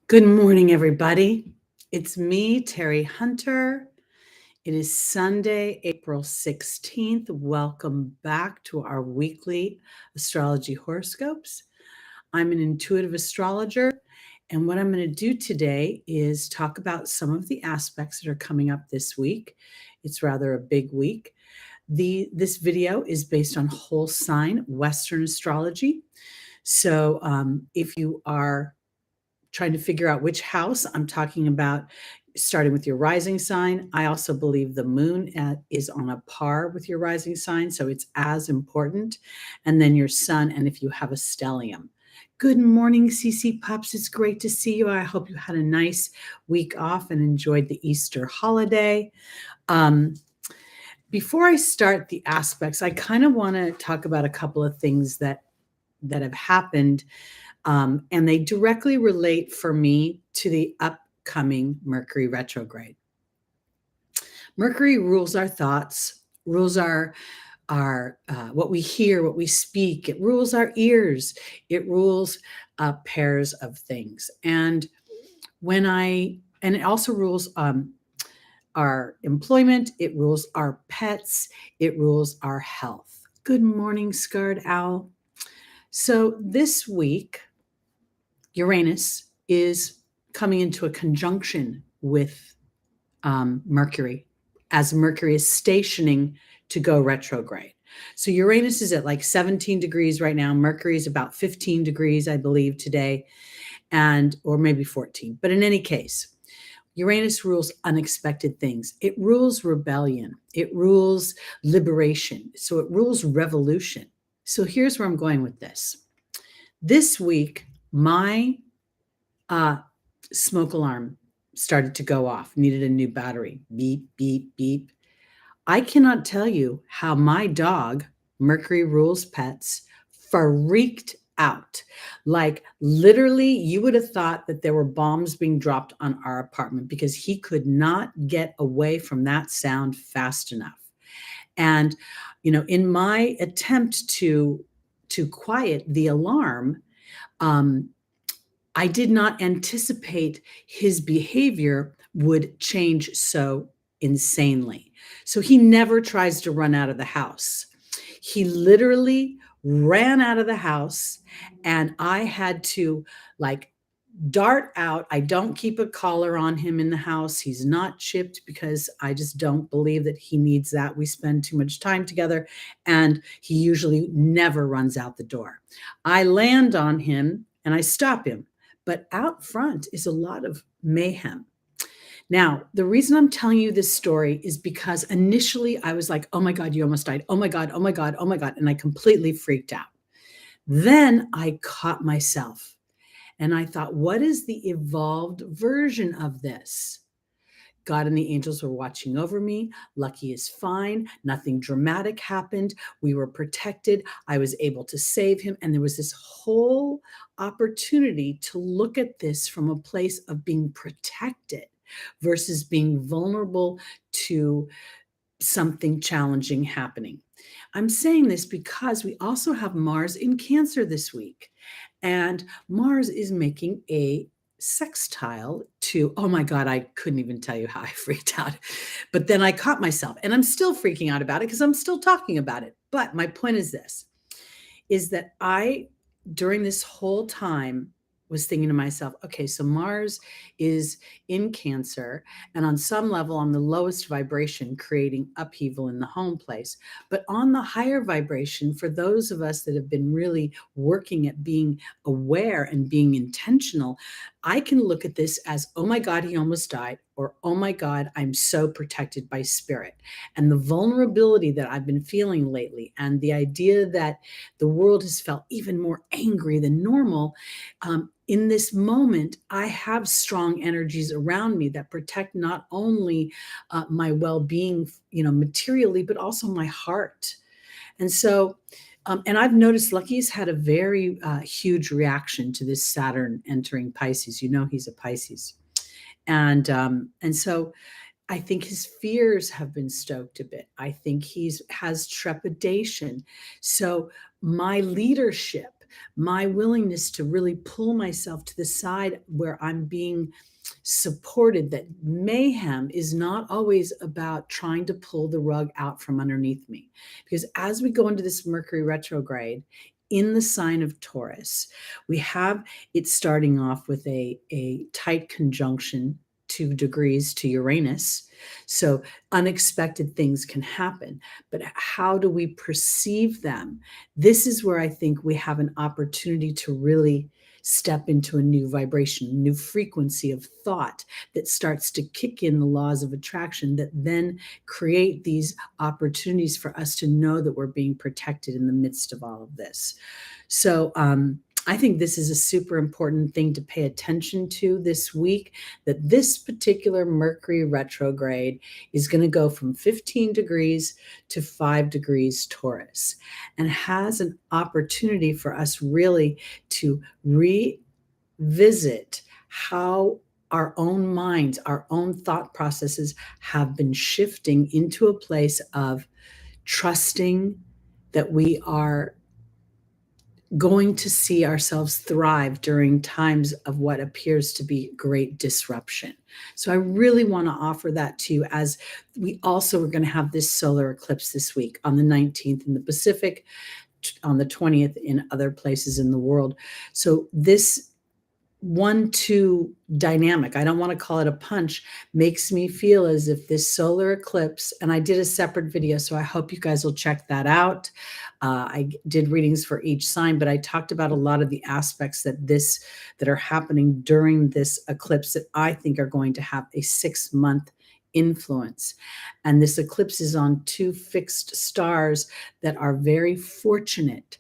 Good morning, everybody. It's me, Teri Hunter. It is Sunday, April 16th. Welcome back to our weekly astrology horoscopes. I'm an intuitive astrologer, and what I'm going to do today is talk about some of the aspects that are coming up this week. It's rather a big week. This video is based on whole sign Western astrology. So if you are trying to figure out which house I'm talking about, starting with your rising sign. I also believe the moon is on a par with your rising sign, so it's as important. And then your sun, and if you have a stellium. Good morning, CC Pups. It's great to see you. I hope you had a nice week off and enjoyed the Easter holiday. Before I start the aspects, I kind of want to talk about a couple of things that have happened. And they directly relate for me to the upcoming Mercury retrograde. Mercury rules our thoughts, rules our what we hear, what we speak. It rules our ears. It rules pairs of things. And it also rules our employment. It rules our pets. It rules our health. Good morning, Scarred Owl. So this week, Uranus is coming into a conjunction with Mercury as Mercury is stationing to go retrograde. So Uranus is at like 17 degrees right now. Mercury is about 15 degrees, I believe, today, or maybe 14. But in any case, Uranus rules unexpected things. It rules rebellion. It rules liberation. So it rules revolution. So here's where I'm going with this. This week, my smoke alarm started to go off, needed a new battery. Beep, beep, beep. I cannot tell you how my dog, Mercury Rules Pets, freaked out. Like literally, you would have thought that there were bombs being dropped on our apartment because he could not get away from that sound fast enough. And, in my attempt to quiet the alarm, I did not anticipate his behavior would change so insanely. So he never tries to run out of the house. He literally ran out of the house, and I had to dart out. I don't keep a collar on him in the house. He's not chipped because I just don't believe that he needs that. We spend too much time together, and he usually never runs out the door. I land on him and I stop him. But out front is a lot of mayhem. Now, the reason I'm telling you this story is because initially I was like, oh my God, you almost died. Oh my God, oh my God, oh my God. And I completely freaked out. Then I caught myself and I thought, what is the evolved version of this? God and the angels were watching over me. Lucky is fine. Nothing dramatic happened. We were protected. I was able to save him. And there was this whole opportunity to look at this from a place of being protected versus being vulnerable to something challenging happening. I'm saying this because we also have Mars in Cancer this week. And Mars is making a sextile to, oh my God, I couldn't even tell you how I freaked out. But then I caught myself, and I'm still freaking out about it because I'm still talking about it. But my point is this, is that I, during this whole time, was thinking to myself, okay, so Mars is in Cancer, and on some level, on the lowest vibration, creating upheaval in the home place. But on the higher vibration, for those of us that have been really working at being aware and being intentional, I can look at this as, oh my God, he almost died, or oh my God, I'm so protected by spirit. And the vulnerability that I've been feeling lately, and the idea that the world has felt even more angry than normal, in this moment, I have strong energies around me that protect not only my well-being, materially, but also my heart. And so, and I've noticed Lucky's had a very huge reaction to this Saturn entering Pisces. He's a Pisces. And so I think his fears have been stoked a bit. I think has trepidation. So my leadership, my willingness to really pull myself to the side where I'm being supported, that mayhem is not always about trying to pull the rug out from underneath me. Because as we go into this Mercury retrograde in the sign of Taurus, we have it starting off with a tight conjunction 2 degrees to Uranus. So unexpected things can happen, but how do we perceive them? This is where I think we have an opportunity to really step into a new vibration, new frequency of thought that starts to kick in the laws of attraction that then create these opportunities for us to know that we're being protected in the midst of all of this. So, I think this is a super important thing to pay attention to this week, that this particular Mercury retrograde is going to go from 15 degrees to 5 degrees Taurus, and has an opportunity for us really to revisit how our own minds, our own thought processes have been shifting into a place of trusting that we are going to see ourselves thrive during times of what appears to be great disruption. So I really want to offer that to you, as we also are going to have this solar eclipse this week on the 19th in the Pacific, on the 20th in other places in the world. So this 1-2 dynamic, I don't want to call it a punch, makes me feel as if this solar eclipse, and I did a separate video, so I hope you guys will check that out. I did readings for each sign, but I talked about a lot of the aspects that are happening during this eclipse that I think are going to have a 6-month influence. And this eclipse is on 2 fixed stars that are very fortunate.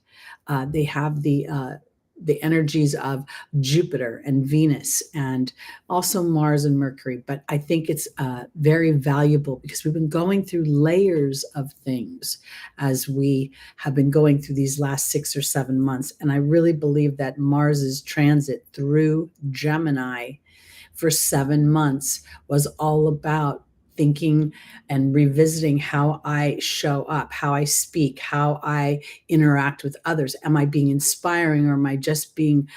They have the energies of Jupiter and Venus, and also Mars and Mercury. But I think it's very valuable because we've been going through layers of things as we have been going through these last 6 or 7 months. And I really believe that Mars's transit through Gemini for 7 months was all about thinking and revisiting how I show up, how I speak, how I interact with others. Am I being inspiring, or am I just being,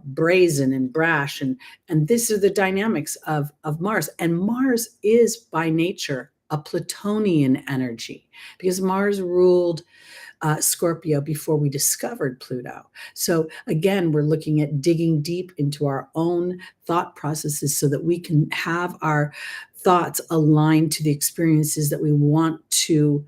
brazen and brash? And these are the dynamics of Mars. And Mars is by nature a Plutonian energy, because Mars ruled Scorpio before we discovered Pluto. So again, we're looking at digging deep into our own thought processes so that we can have our thoughts aligned to the experiences that we want to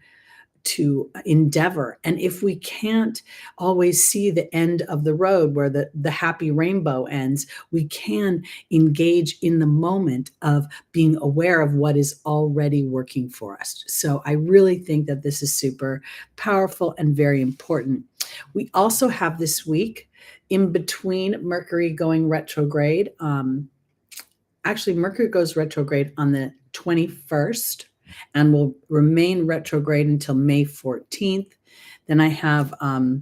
endeavor. And if we can't always see the end of the road where the happy rainbow ends, we can engage in the moment of being aware of what is already working for us. So I really think that this is super powerful and very important. We also have this week, in between Mercury going retrograde, actually Mercury goes retrograde on the 21st and will remain retrograde until May 14th. Then I have, where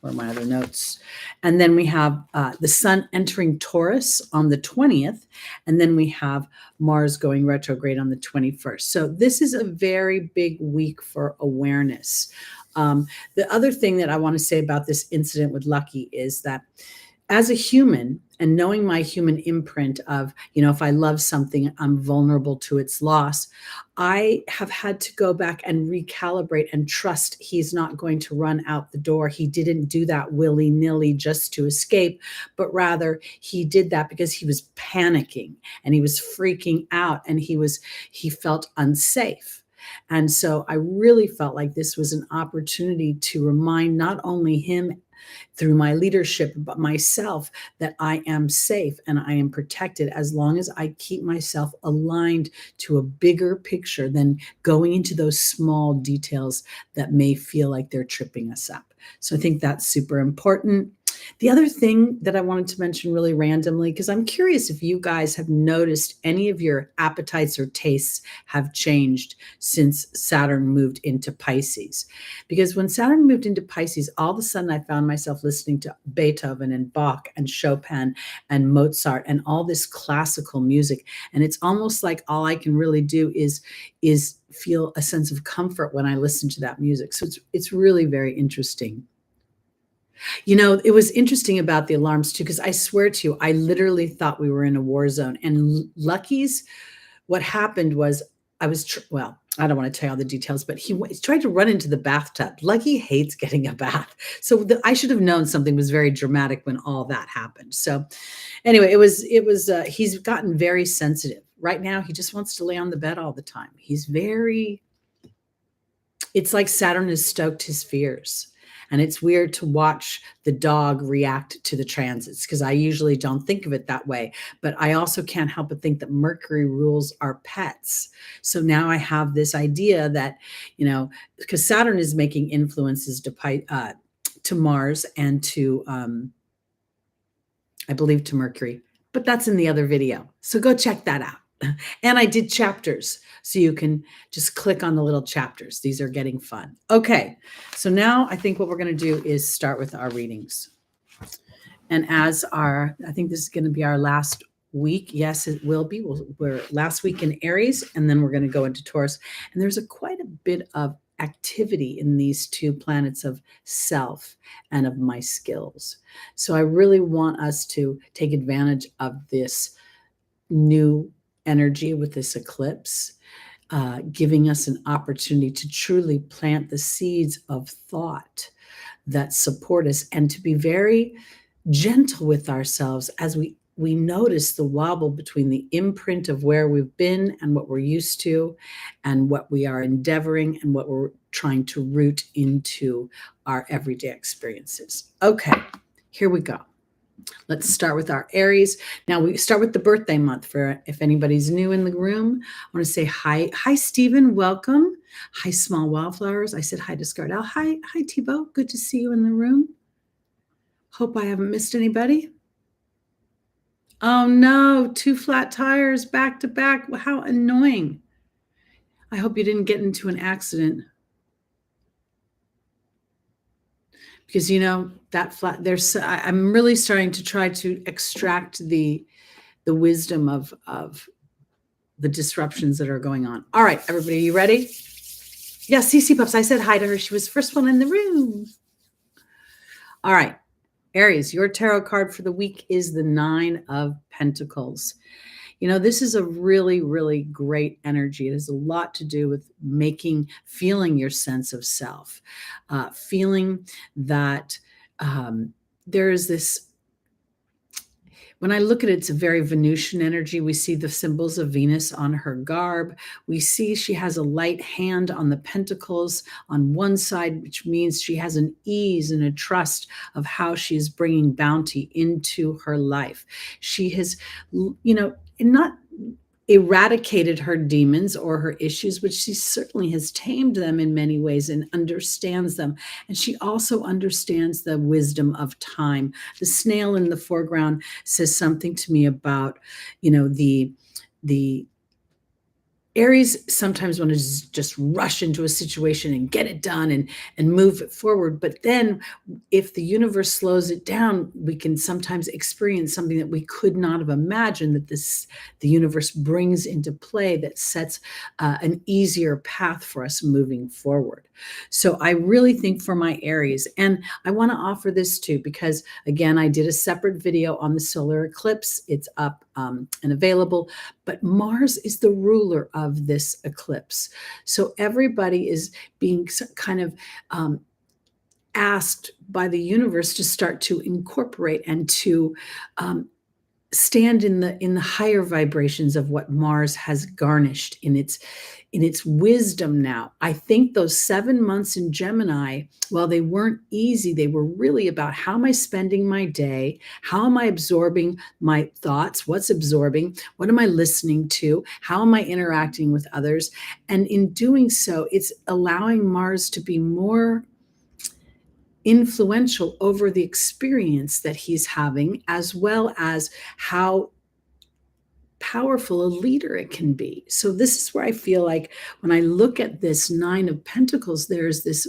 are my other notes? And then we have the sun entering Taurus on the 20th. And then we have Mars going retrograde on the 21st. So this is a very big week for awareness. The other thing that I want to say about this incident with Lucky is that as a human, and knowing my human imprint of, if I love something, I'm vulnerable to its loss, I have had to go back and recalibrate and trust he's not going to run out the door. He didn't do that willy-nilly just to escape, but rather he did that because he was panicking and he was freaking out and he felt unsafe. And so I really felt like this was an opportunity to remind not only him through my leadership, but myself, that I am safe and I am protected as long as I keep myself aligned to a bigger picture than going into those small details that may feel like they're tripping us up. So I think that's super important. The other thing that I wanted to mention really randomly, because I'm curious if you guys have noticed any of your appetites or tastes have changed since Saturn moved into Pisces. Because when Saturn moved into Pisces, all of a sudden I found myself listening to Beethoven and Bach and Chopin and Mozart and all this classical music. And it's almost like all I can really do is feel a sense of comfort when I listen to that music. So it's really very interesting. It was interesting about the alarms too, because I swear to you, I literally thought we were in a war zone. And Lucky's, what happened was well, I don't want to tell you all the details, but he tried to run into the bathtub. Lucky hates getting a bath. So I should have known something was very dramatic when all that happened. So anyway, he's gotten very sensitive. Right now, he just wants to lay on the bed all the time. It's like Saturn has stoked his fears. And it's weird to watch the dog react to the transits, because I usually don't think of it that way. But I also can't help but think that Mercury rules our pets. So now I have this idea that, because Saturn is making influences to Mars and to, I believe, to Mercury. But that's in the other video. So go check that out. And I did chapters, so you can just click on the little chapters. These are getting fun. Okay, so now I think what we're going to do is start with our readings. And I think this is going to be our last week. Yes, it will be. We're last week in Aries, and then we're going to go into Taurus. And there's quite a bit of activity in these two planets of self and of my skills. So I really want us to take advantage of this new energy with this eclipse, giving us an opportunity to truly plant the seeds of thought that support us, and to be very gentle with ourselves as we notice the wobble between the imprint of where we've been and what we're used to, and what we are endeavoring and what we're trying to root into our everyday experiences. Okay, here we go. Let's start with our Aries. Now we start with the birthday month. For if anybody's new in the room, I want to say hi. Hi, Stephen. Welcome. Hi, Small Wildflowers. I said hi to Scardell. Hi, Thibaut. Good to see you in the room. Hope I haven't missed anybody. Oh no, 2 flat tires back to back. How annoying. I hope you didn't get into an accident. Because that flat, I'm really starting to try to extract the wisdom of the disruptions that are going on. All right, everybody, are you ready? Yeah, CC Pups, I said hi to her. She was the first one in the room. All right, Aries, your tarot card for the week is the 9 of Pentacles. This is a really, really great energy. It has a lot to do with feeling your sense of self, feeling that there is this. When I look at it, it's a very Venusian energy. We see the symbols of Venus on her garb. We see she has a light hand on the pentacles on one side, which means she has an ease and a trust of how she is bringing bounty into her life. She has, not eradicated her demons or her issues, but she certainly has tamed them in many ways and understands them. And she also understands the wisdom of time. The snail in the foreground says something to me about, the Aries sometimes want to just rush into a situation and get it done and move it forward. But then if the universe slows it down, we can sometimes experience something that we could not have imagined that the universe brings into play that sets an easier path for us moving forward. So I really think for my Aries, and I want to offer this too, because again, I did a separate video on the solar eclipse. It's up and available, but Mars is the ruler of this eclipse. So everybody is being kind of asked by the universe to start to incorporate and to stand in the higher vibrations of what Mars has garnished in its wisdom now. I think those 7 months in Gemini, while they weren't easy, they were really about how am I spending my day? How am I absorbing my thoughts? What's absorbing? What am I listening to? How am I interacting with others? And in doing so, it's allowing Mars to be more influential over the experience that he's having, as well as how powerful a leader it can be. So this is where I feel like when I look at this 9 of Pentacles, there's this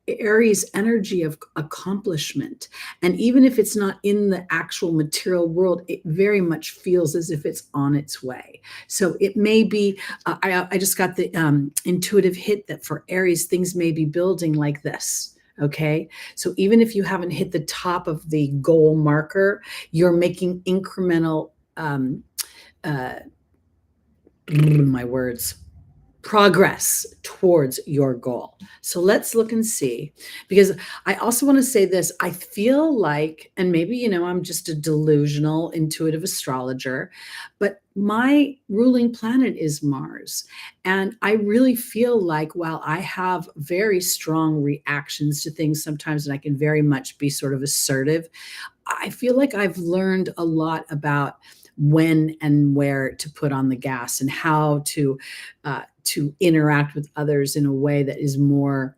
Aries energy of accomplishment. And even if it's not in the actual material world, it very much feels as if it's on its way. So it may be, I just got the intuitive hit that for Aries, things may be building like this. Okay. So even if you haven't hit the top of the goal marker, you're making incremental, uh, my words, progress towards your goal. So let's look and see, because I also want to say this. I feel like, and maybe, I'm just a delusional, intuitive astrologer, but my ruling planet is Mars. And I really feel like while I have very strong reactions to things sometimes, and I can very much be sort of assertive, I feel like I've learned a lot about when and where to put on the gas and how to interact with others in a way that is more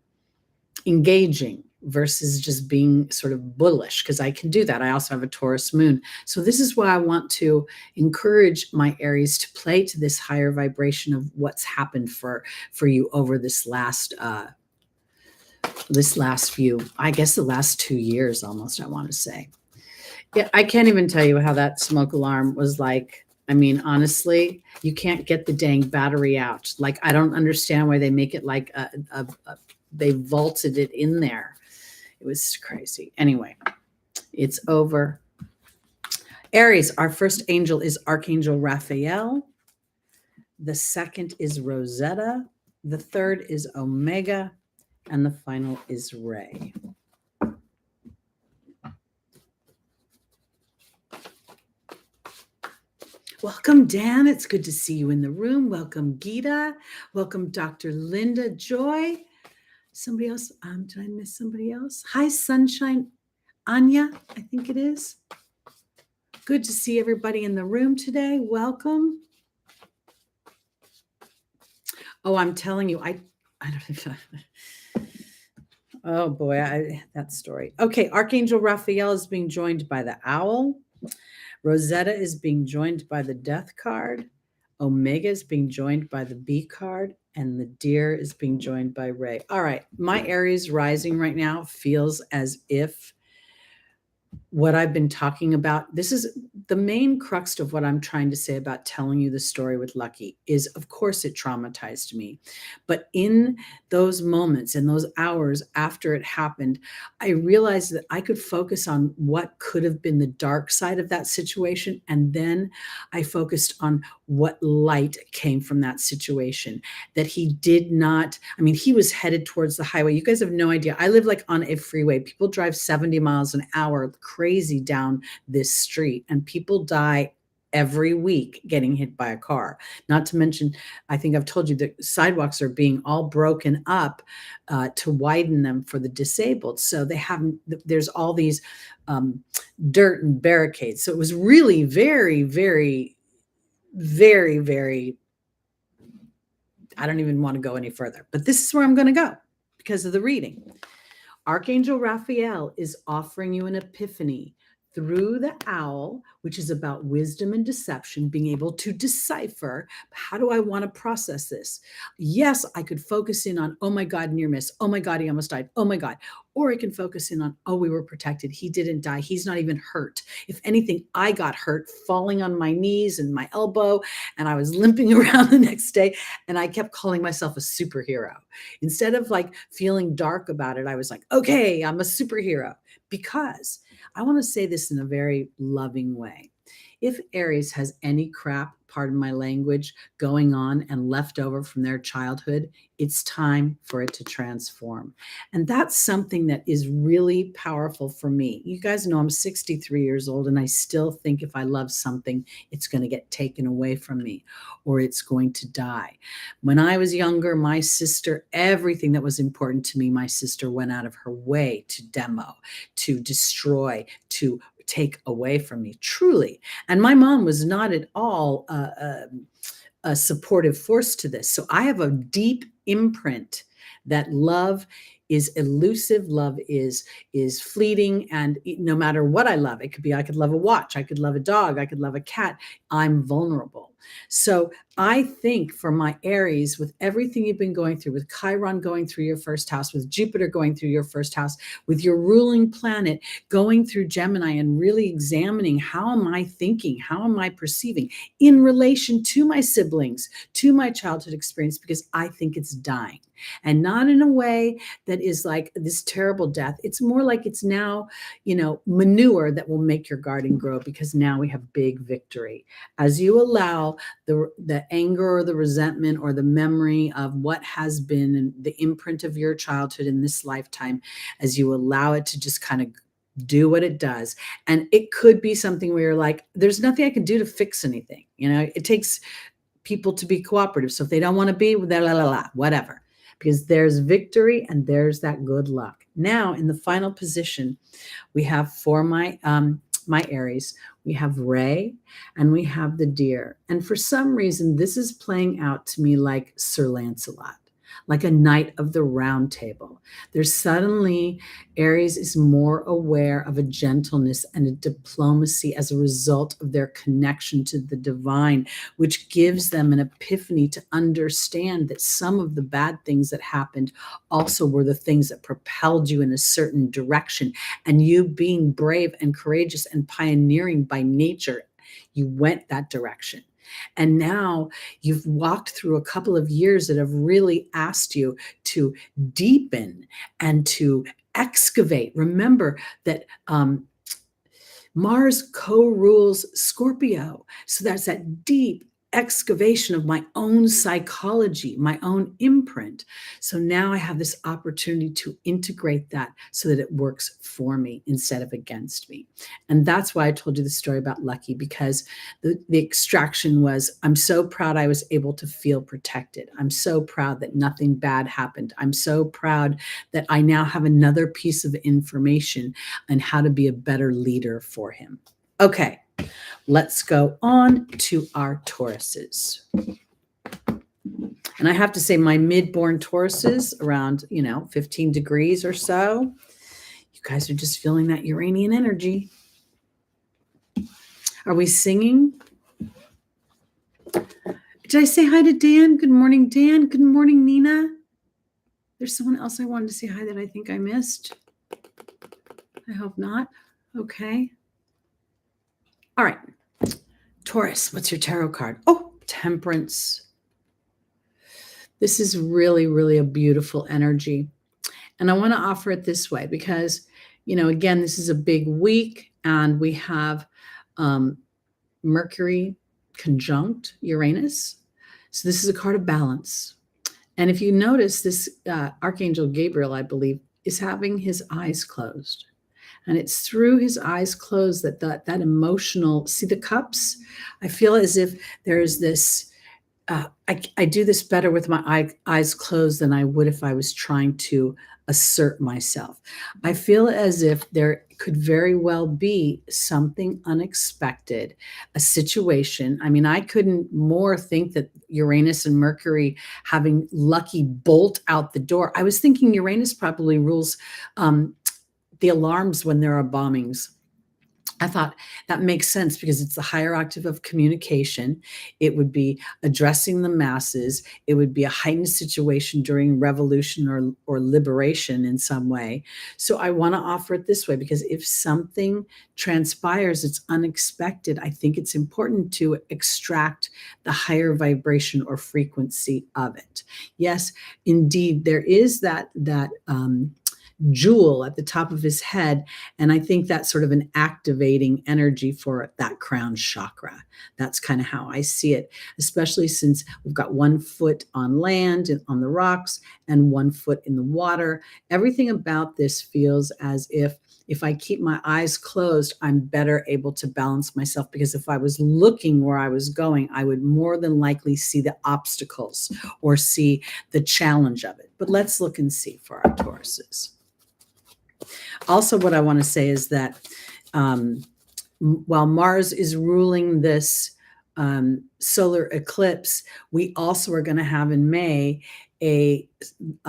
engaging versus just being sort of bullish, because I can do that. I also have a Taurus moon. So this is why I want to encourage my Aries to play to this higher vibration of what's happened for you over this last few, I guess the last 2 years almost, I want to say. Yeah, I can't even tell you how that smoke alarm was like. I mean, honestly, you can't get the dang battery out. Like, I don't understand why they make it like they vaulted it in there. It was crazy. Anyway, it's over. Aries, our first angel is Archangel Raphael. The second is Rosetta. The third is Omega. And the final is Ray. Welcome, Dan. It's good to see you in the room. Welcome, Gita. Welcome, Dr. Linda Joy. Somebody else? Did I miss somebody else? Hi, Sunshine. Anya, I think it is. Good to see everybody in the room today. Welcome. Oh, I'm telling you, I don't know. Oh boy, that story. Okay, Archangel Raphael is being joined by the owl. Rosetta is being joined by the death card. Omega is being joined by the bee card. And the deer is being joined by Ray. All right, my Aries rising right now feels as if what I've been talking about, this is the main crux of what I'm trying to say about telling you the story with Lucky, is of course it traumatized me. But in those moments, in those hours after it happened, I realized that I could focus on what could have been the dark side of that situation. And then I focused on what light came from that situation, that he did not, I mean, he was headed towards the highway. You guys have no idea. I live like on a freeway. People drive 70 miles an hour crazy down this street, and people die every week getting hit by a car. Not to mention, I think I've told you that sidewalks are being all broken up to widen them for the disabled. So they haven't, there's all these dirt and barricades. So it was really very, very, very, very, I don't even want to go any further, but this is where I'm going to go because of the reading. Archangel Raphael is offering you an epiphany through the owl, which is about wisdom and deception, being able to decipher, how do I want to process this? Yes, I could focus in on, oh my God, near miss. Oh my God, he almost died. Oh my God. Or I can focus in on, oh, we were protected. He didn't die. He's not even hurt. If anything, I got hurt falling on my knees and my elbow, and I was limping around the next day, and I kept calling myself a superhero. Instead of like feeling dark about it, I was like, okay, I'm a superhero, because I want to say this in a very loving way. If Aries has any crap, pardon my language, going on and left over from their childhood, it's time for it to transform. And that's something that is really powerful for me. You guys know I'm 63 years old, and I still think if I love something, it's going to get taken away from me or it's going to die. When I was younger, my sister, everything that was important to me, my sister went out of her way to demo, to destroy, to take away from me, truly. And my mom was not at all a supportive force to this. So I have a deep imprint that love is elusive, love is fleeting, and no matter what I love, it could be, I could love a watch, I could love a dog, I could love a cat, I'm vulnerable. So I think for my Aries, with everything you've been going through, with Chiron going through your first house, with Jupiter going through your first house, with your ruling planet going through Gemini and really examining how am I thinking, how am I perceiving in relation to my siblings, to my childhood experience, because I think it's dying. And not in a way that is like this terrible death. It's more like it's now, manure that will make your garden grow, because now we have big victory. As you allow the anger or the resentment or the memory of what has been and the imprint of your childhood in this lifetime, as you allow it to just kind of do what it does. And it could be something where you're like, there's nothing I can do to fix anything. It takes people to be cooperative. So if they don't want to be, whatever, because there's victory and there's that good luck. Now in the final position, we have for my Aries, we have Ray and we have the Deer. And for some reason, this is playing out to me like Sir Lancelot, like a knight of the round table. There's suddenly, Aries is more aware of a gentleness and a diplomacy as a result of their connection to the divine, which gives them an epiphany to understand that some of the bad things that happened also were the things that propelled you in a certain direction. And you being brave and courageous and pioneering by nature, you went that direction. And now you've walked through a couple of years that have really asked you to deepen and to excavate. Remember that Mars co-rules Scorpio. So that's that deep excavation of my own psychology, my own imprint. So now I have this opportunity to integrate that so that it works for me instead of against me. And that's why I told you the story about Lucky, because the extraction was, I'm so proud I was able to feel protected. I'm so proud that nothing bad happened. I'm so proud that I now have another piece of information on how to be a better leader for him. Okay. Let's go on to our Tauruses. And I have to say my mid-born Tauruses around, 15 degrees or so, you guys are just feeling that Uranian energy. Are we singing? Did I say hi to Dan? Good morning, Dan. Good morning, Nina. There's someone else I wanted to say hi that I think I missed. I hope not. Okay. All right. Taurus, what's your tarot card? Oh, Temperance. This is really, really a beautiful energy. And I want to offer it this way because, again, this is a big week and we have Mercury conjunct Uranus. So this is a card of balance. And if you notice, this Archangel Gabriel, I believe, is having his eyes closed. And it's through his eyes closed that emotional, see the cups? I feel as if there's this, I do this better with my eyes closed than I would if I was trying to assert myself. I feel as if there could very well be something unexpected, a situation. I mean, I couldn't more think that Uranus and Mercury having Lucky bolt out the door. I was thinking Uranus probably rules the alarms when there are bombings. I thought that makes sense because it's the higher octave of communication. It would be addressing the masses. It would be a heightened situation during revolution or liberation in some way. So I want to offer it this way because if something transpires, it's unexpected. I think it's important to extract the higher vibration or frequency of it. Yes, indeed, there is that jewel at the top of his head. And I think that's sort of an activating energy for that crown chakra. That's kind of how I see it, especially since we've got 1 foot on land and on the rocks and 1 foot in the water. Everything about this feels as if I keep my eyes closed, I'm better able to balance myself, because if I was looking where I was going, I would more than likely see the obstacles or see the challenge of it. But let's look and see for our Tauruses. Also, what I want to say is that while Mars is ruling this solar eclipse, we also are going to have in May a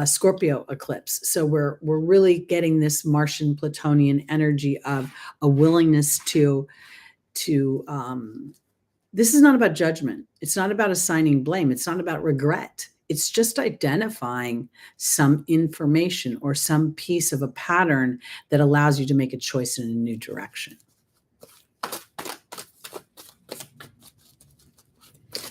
Scorpio eclipse. So we're really getting this Martian Plutonian energy of a willingness to This is not about judgment. It's not about assigning blame. It's not about regret. It's just identifying some information or some piece of a pattern that allows you to make a choice in a new direction.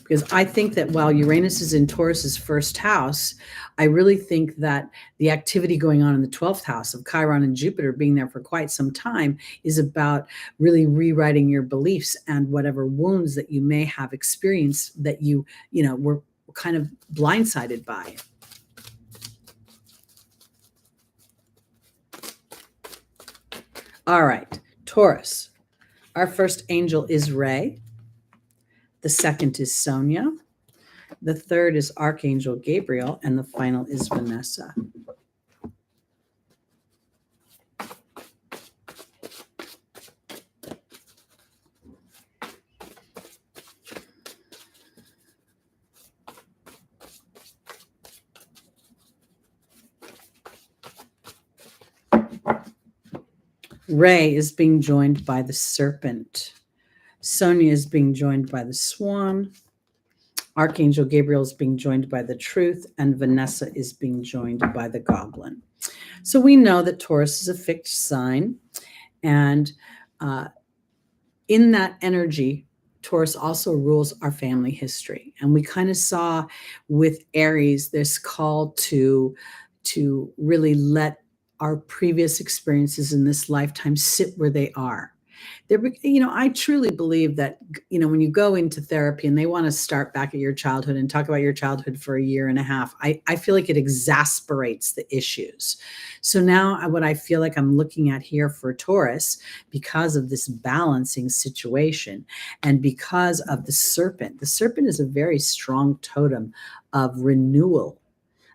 Because I think that while Uranus is in Taurus's first house, I really think that the activity going on in the 12th house of Chiron and Jupiter being there for quite some time is about really rewriting your beliefs and whatever wounds that you may have experienced that you were kind of blindsided by. All right, Taurus. Our first angel is Ray. The second is Sonia. The third is Archangel Gabriel, and the final is Vanessa. Ray is being joined by the serpent. Sonia is being joined by the swan. Archangel Gabriel is being joined by the truth, and Vanessa is being joined by the goblin. So we know that Taurus is a fixed sign, and in that energy, Taurus also rules our family history. And we kind of saw with Aries this call to really let our previous experiences in this lifetime sit where they are. I truly believe that, when you go into therapy and they want to start back at your childhood and talk about your childhood for a year and a half, I feel like it exasperates the issues. So now what I feel like I'm looking at here for Taurus, because of this balancing situation and because of the serpent is a very strong totem of renewal.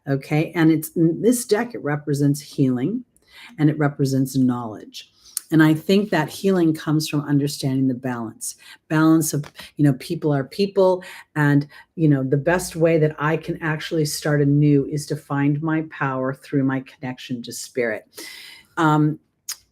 Okay. And in this deck, it represents healing and it represents knowledge. And I think that healing comes from understanding the balance of, people are people. And, the best way that I can actually start anew is to find my power through my connection to spirit.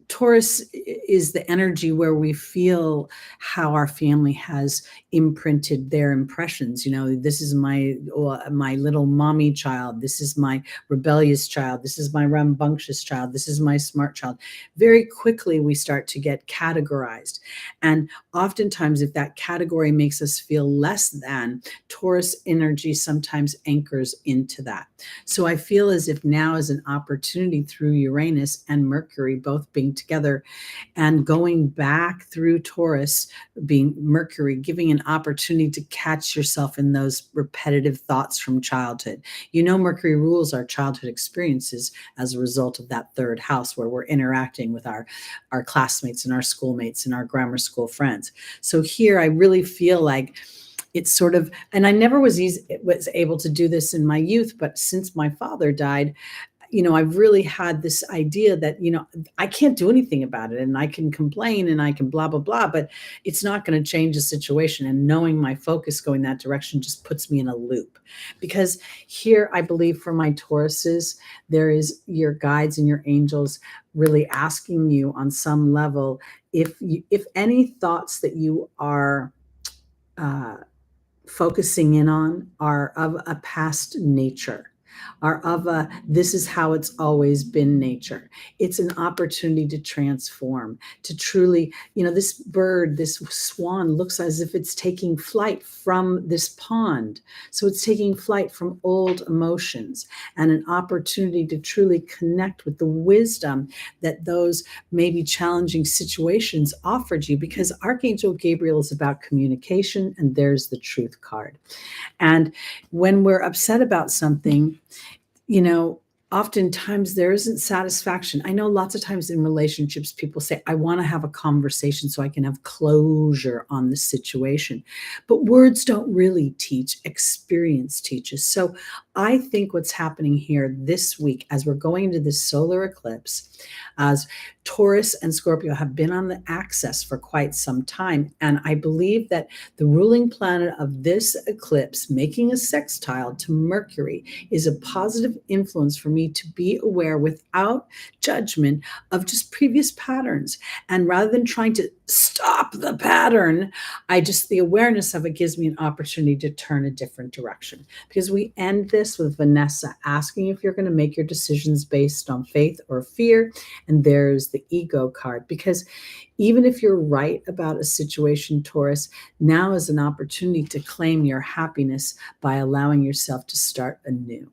Taurus is the energy where we feel how our family has imprinted their impressions. This is my little mommy child. This is my rebellious child. This is my rambunctious child. This is my smart child. Very quickly, we start to get categorized. And oftentimes, if that category makes us feel less than, Taurus energy sometimes anchors into that. So I feel as if now is an opportunity through Uranus and Mercury both being together and going back through Taurus being Mercury, giving an opportunity to catch yourself in those repetitive thoughts from childhood. Mercury rules our childhood experiences as a result of that third house where we're interacting with our classmates and our schoolmates and our grammar school friends. So here I really feel like it's sort of, and I never was able to do this in my youth, but since my father died, I've really had this idea that, I can't do anything about it and I can complain and I can blah, blah, blah, but it's not going to change the situation. And knowing my focus going that direction just puts me in a loop. Because here, I believe for my Tauruses, there is your guides and your angels really asking you on some level, if any thoughts that you are focusing in on are of a past nature, are of a this is how it's always been nature. It's an opportunity to transform, to truly, this bird, this swan looks as if it's taking flight from this pond. So it's taking flight from old emotions and an opportunity to truly connect with the wisdom that those maybe challenging situations offered you, because Archangel Gabriel is about communication, and there's the truth card. And when we're upset about something, oftentimes there isn't satisfaction. I know lots of times in relationships, people say, I want to have a conversation so I can have closure on the situation. But words don't really teach, experience teaches. So I think what's happening here this week, as we're going into this solar eclipse, as Taurus and Scorpio have been on the axis for quite some time. And I believe that the ruling planet of this eclipse making a sextile to Mercury is a positive influence for me me to be aware without judgment of just previous patterns. And rather than trying to stop the pattern, the awareness of it gives me an opportunity to turn a different direction. Because we end this with Vanessa asking if you're going to make your decisions based on faith or fear. And there's the ego card. Because even if you're right about a situation, Taurus, now is an opportunity to claim your happiness by allowing yourself to start anew.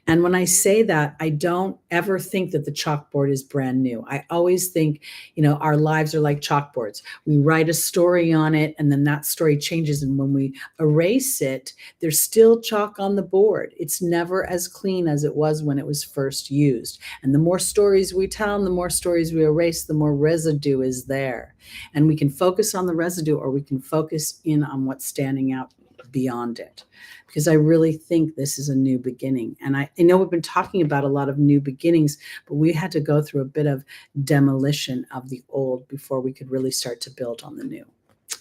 And when I say that, I don't ever think that the chalkboard is brand new. I always think, our lives are like chalkboards. We write a story on it, and then that story changes. And when we erase it, there's still chalk on the board. It's never as clean as it was when it was first used. And the more stories we tell and the more stories we erase, the more residue is there. And we can focus on the residue, or we can focus in on what's standing out beyond it. Because I really think this is a new beginning. And I know we've been talking about a lot of new beginnings, but we had to go through a bit of demolition of the old before we could really start to build on the new.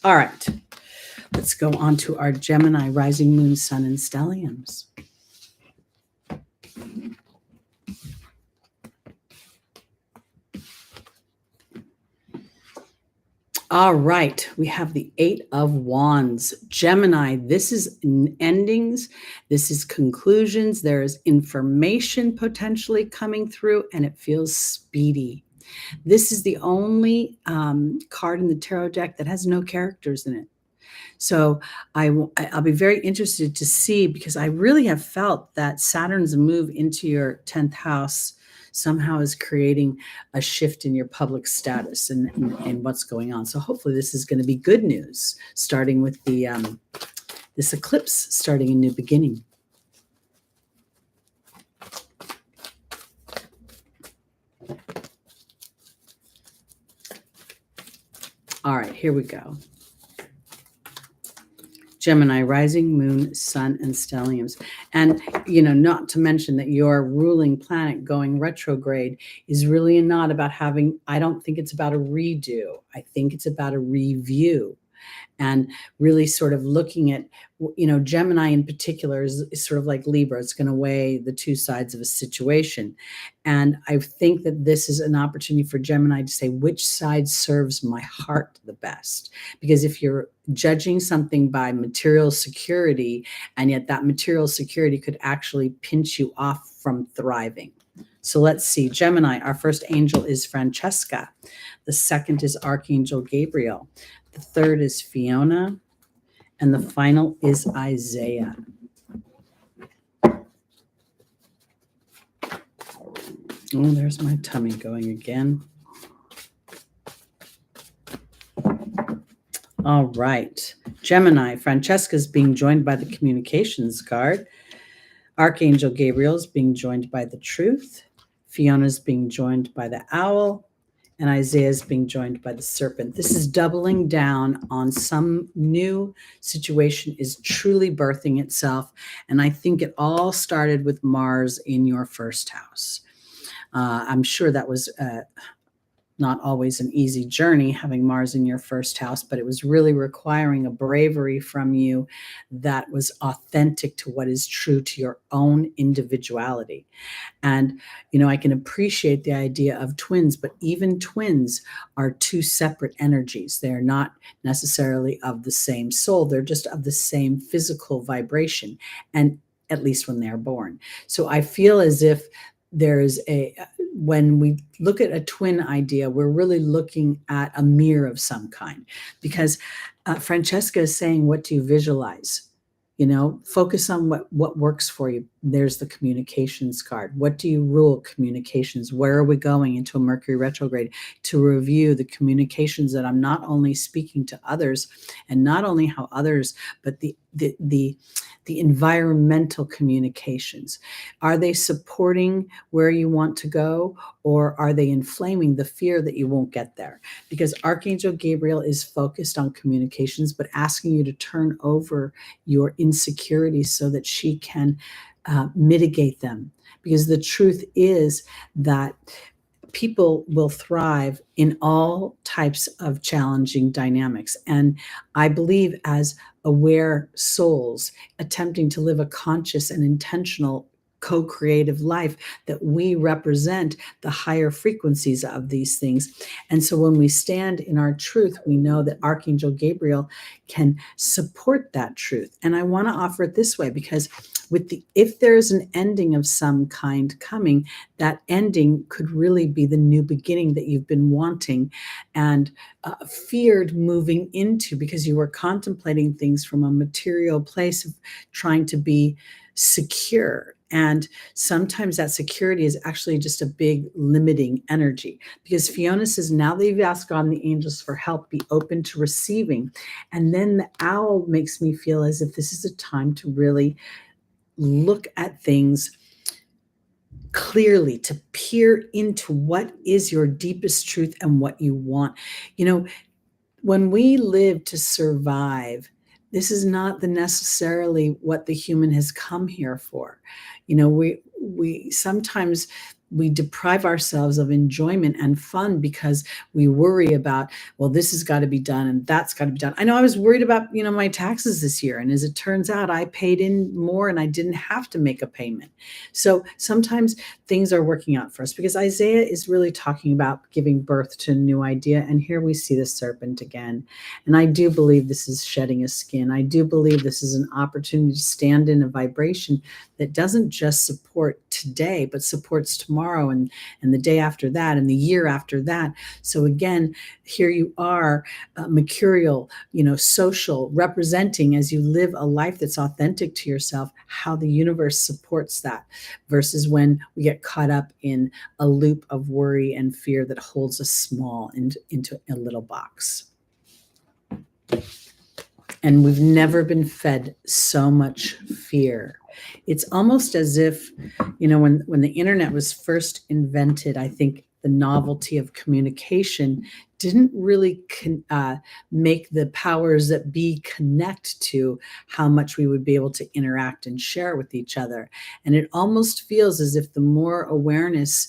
All right, let's go on to our Gemini rising, moon, sun, and stelliums. All right, we have the Eight of Wands. Gemini, this is endings, this is conclusions, there is information potentially coming through, and it feels speedy. This is the only card in the tarot deck that has no characters in it. So I'll be very interested to see, because I really have felt that Saturn's move into your 10th house somehow is creating a shift in your public status and what's going on. So hopefully this is going to be good news, starting with the this eclipse, starting a new beginning. All right, here we go. Gemini rising, moon, sun, and stelliums. And, not to mention that your ruling planet going retrograde is really not about I don't think it's about a redo. I think it's about a review. And really sort of looking at, Gemini in particular is sort of like Libra. It's going to weigh the two sides of a situation. And I think that this is an opportunity for Gemini to say, which side serves my heart the best? Because if you're judging something by material security, and yet that material security could actually pinch you off from thriving. So let's see. Gemini, our first angel is Francesca. The second is Archangel Gabriel. The third is Fiona, and the final is Isaiah. Oh, there's my tummy going again. All right. Gemini, Francesca's being joined by the communications card. Archangel Gabriel is being joined by the truth. Fiona's being joined by the owl. And Isaiah is being joined by the serpent. This is doubling down on some new situation is truly birthing itself. And I think it all started with Mars in your first house. I'm sure that was not always an easy journey, having Mars in your first house, but it was really requiring a bravery from you that was authentic to what is true to your own individuality. And, I can appreciate the idea of twins, but even twins are two separate energies. They're not necessarily of the same soul. They're just of the same physical vibration, and at least when they're born. So I feel as if there's when we look at a twin idea, we're really looking at a mirror of some kind, because Francesca is saying, what do you visualize? Focus on what works for you. There's the communications card. What do you rule? Communications. Where are we going into a Mercury retrograde? To review the communications that I'm not only speaking to others, and not only how others, but the environmental communications. Are they supporting where you want to go, or are they inflaming the fear that you won't get there? Because Archangel Gabriel is focused on communications, but asking you to turn over your insecurities so that she can mitigate them. Because the truth is that people will thrive in all types of challenging dynamics. And I believe, as aware souls attempting to live a conscious and intentional co-creative life, that we represent the higher frequencies of these things. And so when we stand in our truth, we know that Archangel Gabriel can support that truth. And I want to offer it this way, because if there is an ending of some kind coming, that ending could really be the new beginning that you've been wanting and feared moving into, because you were contemplating things from a material place of trying to be secure. And sometimes that security is actually just a big limiting energy, because Fiona says, now that you've asked God and the angels for help, be open to receiving. And then the owl makes me feel as if this is a time to really look at things clearly, to peer into what is your deepest truth and what you want. You know, when we live to survive, this is not necessarily what the human has come here for. You know, we sometimes we deprive ourselves of enjoyment and fun because we worry about, well, this has got to be done and that's got to be done. I know I was worried about, my taxes this year. And as it turns out, I paid in more and I didn't have to make a payment. So sometimes things are working out for us, because Isaiah is really talking about giving birth to a new idea. And here we see the serpent again. And I do believe this is shedding a skin. I do believe this is an opportunity to stand in a vibration that doesn't just support today, but supports tomorrow and the day after that and the year after that. So again, here you are, mercurial, social, representing, as you live a life that's authentic to yourself, how the universe supports that, versus when we get caught up in a loop of worry and fear that holds us small into a little box. And we've never been fed so much fear. It's almost as if, when the internet was first invented, I think the novelty of communication didn't really make the powers that be connect to how much we would be able to interact and share with each other. And it almost feels as if the more awareness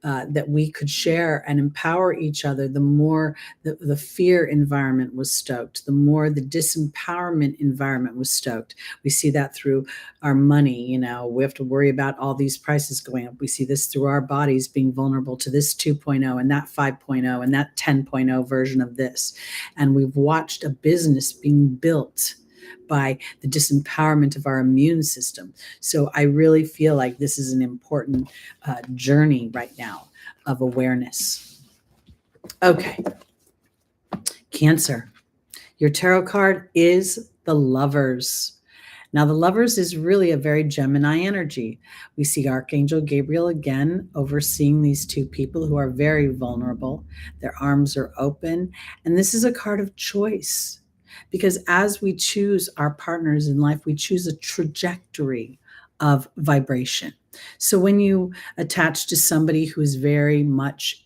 that we could share and empower each other, the more the fear environment was stoked, the more the disempowerment environment was stoked. We see that through our money. We have to worry about all these prices going up. We see this through our bodies being vulnerable to this 2.0 and that 5.0 and that 10.0 version of this. And we've watched a business being built by the disempowerment of our immune system. So I really feel like this is an important journey right now of awareness. Okay. Cancer. Your tarot card is the Lovers. Now, the Lovers is really a very Gemini energy. We see Archangel Gabriel again overseeing these two people who are very vulnerable. Their arms are open. And this is a card of choice. Because as we choose our partners in life, we choose a trajectory of vibration. So when you attach to somebody who is very much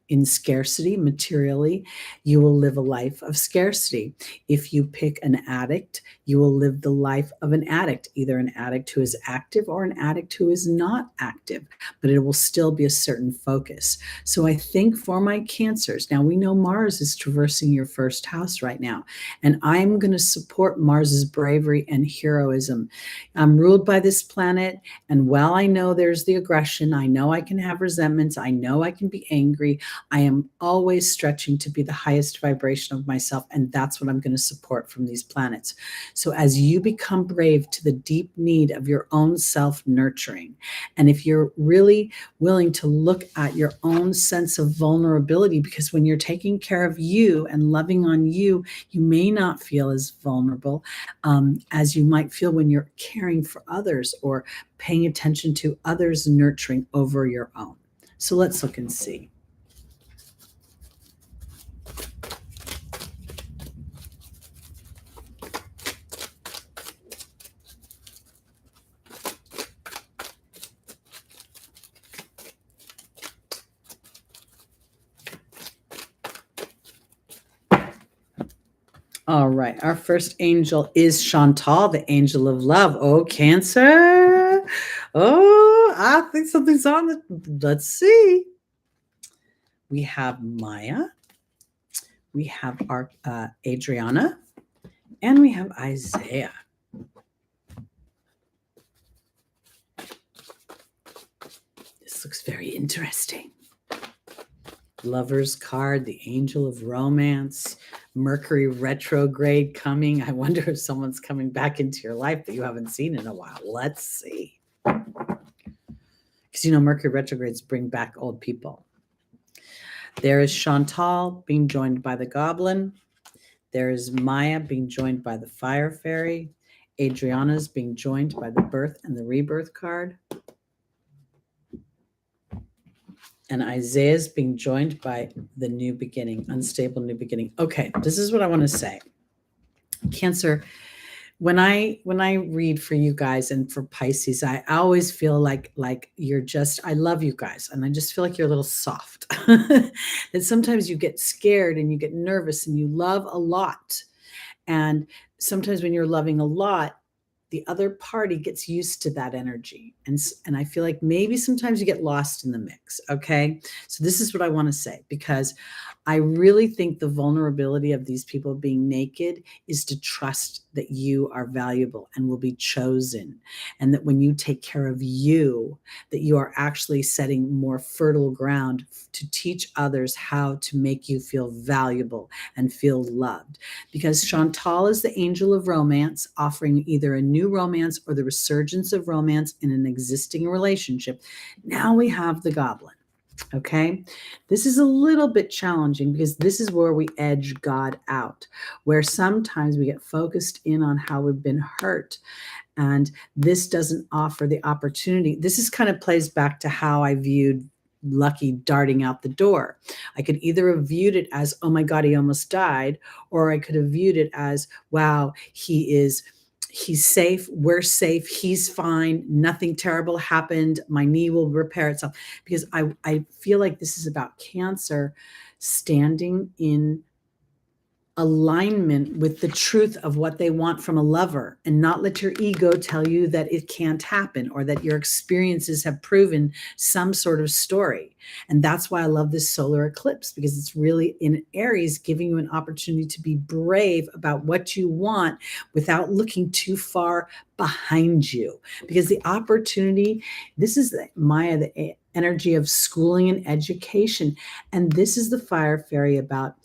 in scarcity materially, you will live a life of scarcity. If you pick an addict, you will live the life of an addict, either an addict who is active or an addict who is not active, but it will still be a certain focus. So I think for my Cancers, now we know Mars is traversing your first house right now, and I'm going to support Mars's bravery and heroism. I'm ruled by this planet, and while I know there's the aggression, I know I can have resentments, I know I can be angry, I am always stretching to be the highest vibration of myself, and that's what I'm going to support from these planets. So as you become brave to the deep need of your own self-nurturing, and if you're really willing to look at your own sense of vulnerability, because when you're taking care of you and loving on you, you may not feel as vulnerable as you might feel when you're caring for others or paying attention to others' nurturing over your own. So let's look and see. All right, our first angel is Chantal, the angel of love. Oh, Cancer. Oh, I think something's on it. Let's see. We have Maya. We have our Adriana. And we have Isaiah. This looks very interesting. Lover's card, the angel of romance, Mercury retrograde coming. I wonder if someone's coming back into your life that you haven't seen in a while. Let's see. Because Mercury retrogrades bring back old people. There is Chantal being joined by the goblin. There is Maya being joined by the fire fairy. Adriana's being joined by the birth and the rebirth card. And Isaiah's being joined by the new beginning, unstable new beginning. Okay, this is what I want to say. Cancer, when I read for you guys and for Pisces, I always feel like you're just, I love you guys, and I just feel like you're a little soft. That sometimes you get scared and you get nervous and you love a lot. And sometimes when you're loving a lot, the other party gets used to that energy. And I feel like maybe sometimes you get lost in the mix. Okay. So this is what I want to say, because I really think the vulnerability of these people being naked is to trust that you are valuable and will be chosen. And that when you take care of you, that you are actually setting more fertile ground to teach others how to make you feel valuable and feel loved. Because Chantal is the angel of romance, offering either a new romance or the resurgence of romance in an existing relationship. Now we have the goblin. Okay, this is a little bit challenging because this is where we edge God out, where sometimes we get focused in on how we've been hurt. And this doesn't offer the opportunity. This is kind of plays back to how I viewed Lucky darting out the door. I could either have viewed it as, oh my God, he almost died, or I could have viewed it as, wow, he's safe, we're safe, he's fine, nothing terrible happened, my knee will repair itself. Because I feel like this is about Cancer standing in alignment with the truth of what they want from a lover, and not let your ego tell you that it can't happen or that your experiences have proven some sort of story. And that's why I love this solar eclipse, because it's really in Aries, giving you an opportunity to be brave about what you want without looking too far behind you. Because the opportunity, this is Maya, the energy of schooling and education. And this is the fire fairy about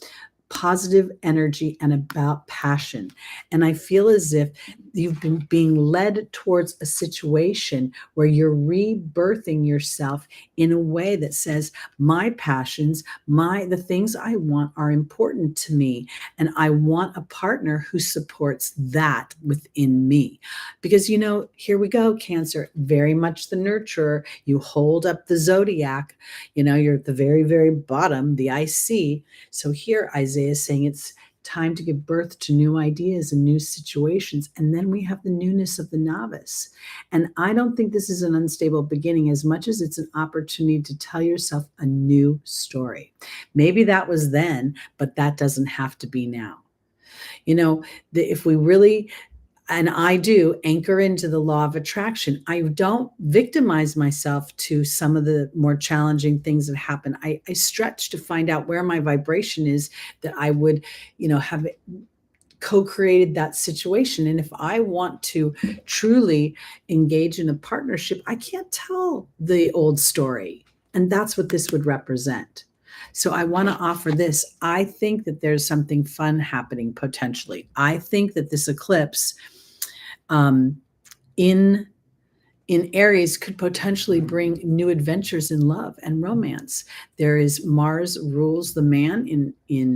positive energy and about passion. And I feel as if you've been being led towards a situation where you're rebirthing yourself in a way that says, my passions, the things I want are important to me. And I want a partner who supports that within me. Because, here we go, Cancer, very much the nurturer. You hold up the Zodiac, you're at the very, very bottom, the IC. So here, Isaiah is saying it's time to give birth to new ideas and new situations. And then we have the newness of the novice. And I don't think this is an unstable beginning as much as it's an opportunity to tell yourself a new story. Maybe that was then, but that doesn't have to be now. If we really, and I do anchor into the law of attraction, I don't victimize myself to some of the more challenging things that happen. I stretch to find out where my vibration is, that I would, have co-created that situation. And if I want to truly engage in a partnership, I can't tell the old story. And that's what this would represent. So I want to offer this. I think that there's something fun happening potentially. I think that this eclipse in Aries could potentially bring new adventures in love and romance. There is Mars rules the man in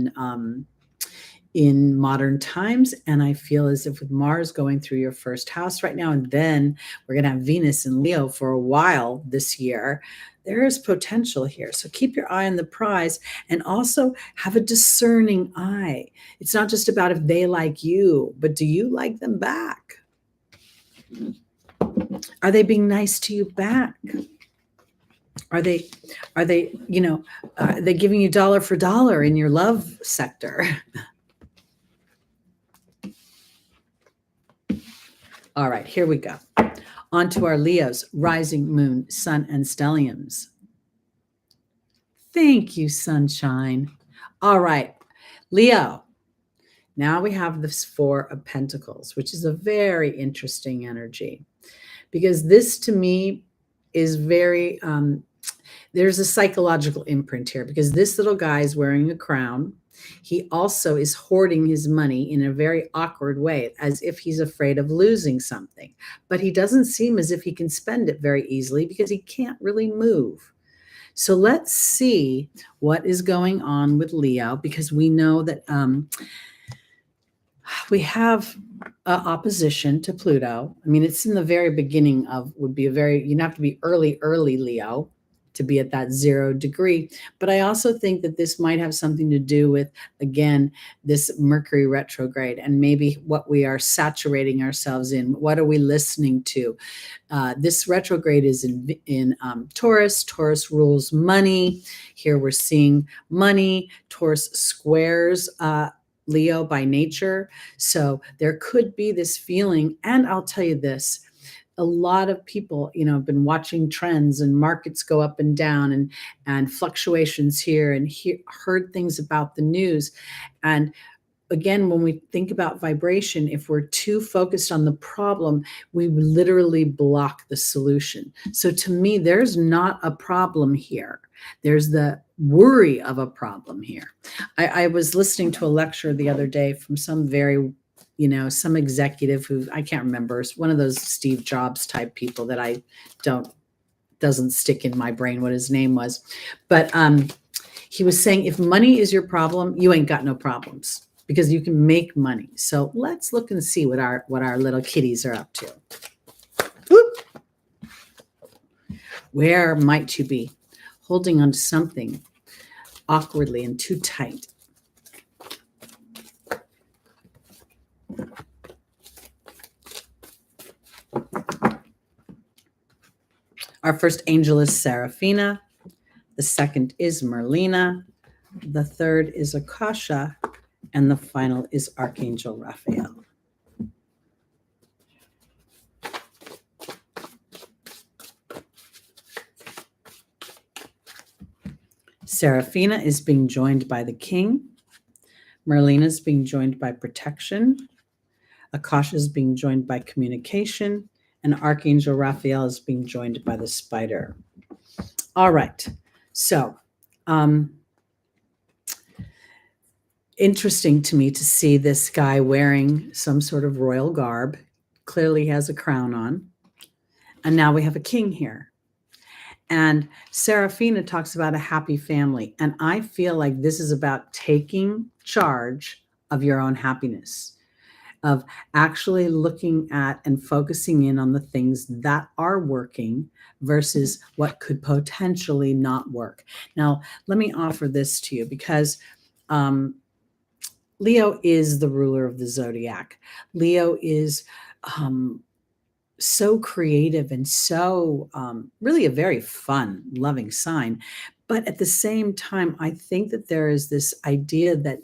modern times. And I feel as if with Mars going through your first house right now, and then we're going to have Venus in Leo for a while this year, there is potential here. So keep your eye on the prize, and also have a discerning eye. It's not just about if they like you, but do you like them back? Are they being nice to you back? Are they giving you dollar for dollar in your love sector? All right, here we go. On to our Leos, rising, moon, sun, and stelliums. Thank you, sunshine. All right, Leo. Now we have this Four of Pentacles, which is a very interesting energy, because this to me is very, There's a psychological imprint here because this little guy is wearing a crown. He also is hoarding his money in a very awkward way, as if he's afraid of losing something. But he doesn't seem as if he can spend it very easily because he can't really move. So let's see what is going on with Leo, because we know that we have opposition to Pluto. I mean, it's in the very beginning of, would be a very, you'd have to be early Leo to be at that 0 degree. But I also think that this might have something to do with, again, this Mercury retrograde and maybe what we are saturating ourselves in. What are we listening to? This retrograde is in Taurus. Taurus rules money. Here we're seeing money. Taurus squares Leo by nature. So there could be this feeling. And I'll tell you this, a lot of people, have been watching trends and markets go up and down and fluctuations here and heard things about the news. And again, when we think about vibration, if we're too focused on the problem, we literally block the solution. So to me, there's not a problem here. There's the worry of a problem here. I was listening to a lecture the other day from some very, some executive who I can't remember, one of those Steve Jobs type people that doesn't stick in my brain what his name was. But he was saying, if money is your problem, you ain't got no problems, because you can make money. So let's look and see what our little kitties are up to. Whoop. Where might you be holding on to something awkwardly and too tight? Our first angel is Seraphina. The second is Merlina. The third is Akasha. And the final is Archangel Raphael. Seraphina is being joined by the king. Merlina is being joined by protection. Akasha is being joined by communication. And Archangel Raphael is being joined by the spider. All right. So, interesting to me to see this guy wearing some sort of royal garb. Clearly has a crown on. And now we have a king here. And Seraphina talks about a happy family. And I feel like this is about taking charge of your own happiness, of actually looking at and focusing in on the things that are working versus what could potentially not work. Now, let me offer this to you, because Leo is the ruler of the zodiac. Leo is so creative and so really a very fun, loving sign. But at the same time, I think that there is this idea that,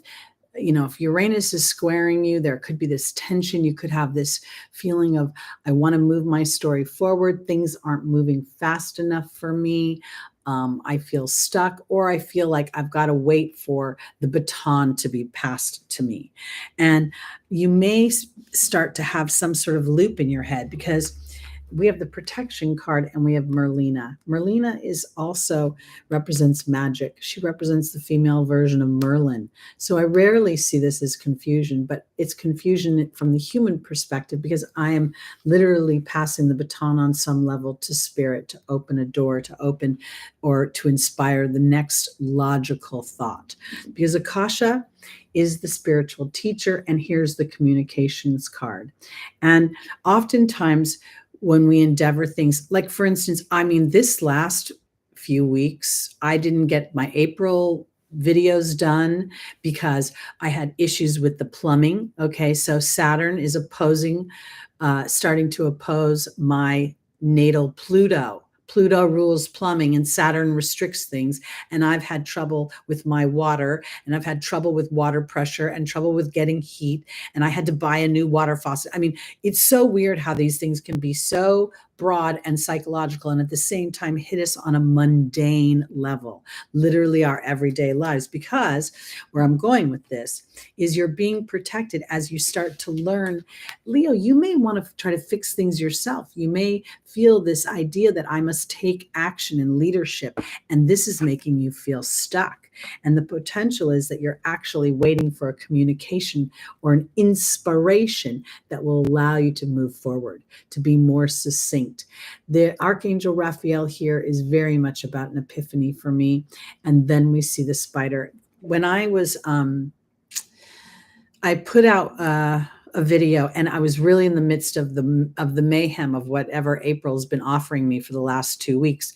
if Uranus is squaring you, there could be this tension. You could have this feeling of, I want to move my story forward. Things aren't moving fast enough for me. I feel stuck, or I feel like I've got to wait for the baton to be passed to me. And you may start to have some sort of loop in your head, because we have the protection card and we have Merlina. Merlina is also represents magic. She represents the female version of Merlin. So I rarely see this as confusion, but it's confusion from the human perspective, because I am literally passing the baton on some level to spirit, to open a door, to open or to inspire the next logical thought. Because Akasha is the spiritual teacher, and here's the communications card. And oftentimes, when we endeavor things, like for instance, this last few weeks, I didn't get my April videos done because I had issues with the plumbing. Okay, so Saturn is starting to oppose my natal Pluto. Pluto rules plumbing and Saturn restricts things. And I've had trouble with my water, and I've had trouble with water pressure and trouble with getting heat. And I had to buy a new water faucet. It's so weird how these things can be so broad and psychological, and at the same time hit us on a mundane level, literally our everyday lives. Because where I'm going with this is you're being protected as you start to learn. Leo, you may want to try to fix things yourself. You may feel this idea that I must take action in leadership, and this is making you feel stuck. And the potential is that you're actually waiting for a communication or an inspiration that will allow you to move forward, to be more succinct. The Archangel Raphael here is very much about an epiphany for me. And then we see the spider. When I was, I put out a video, and I was really in the midst of the mayhem of whatever April's been offering me for the last 2 weeks.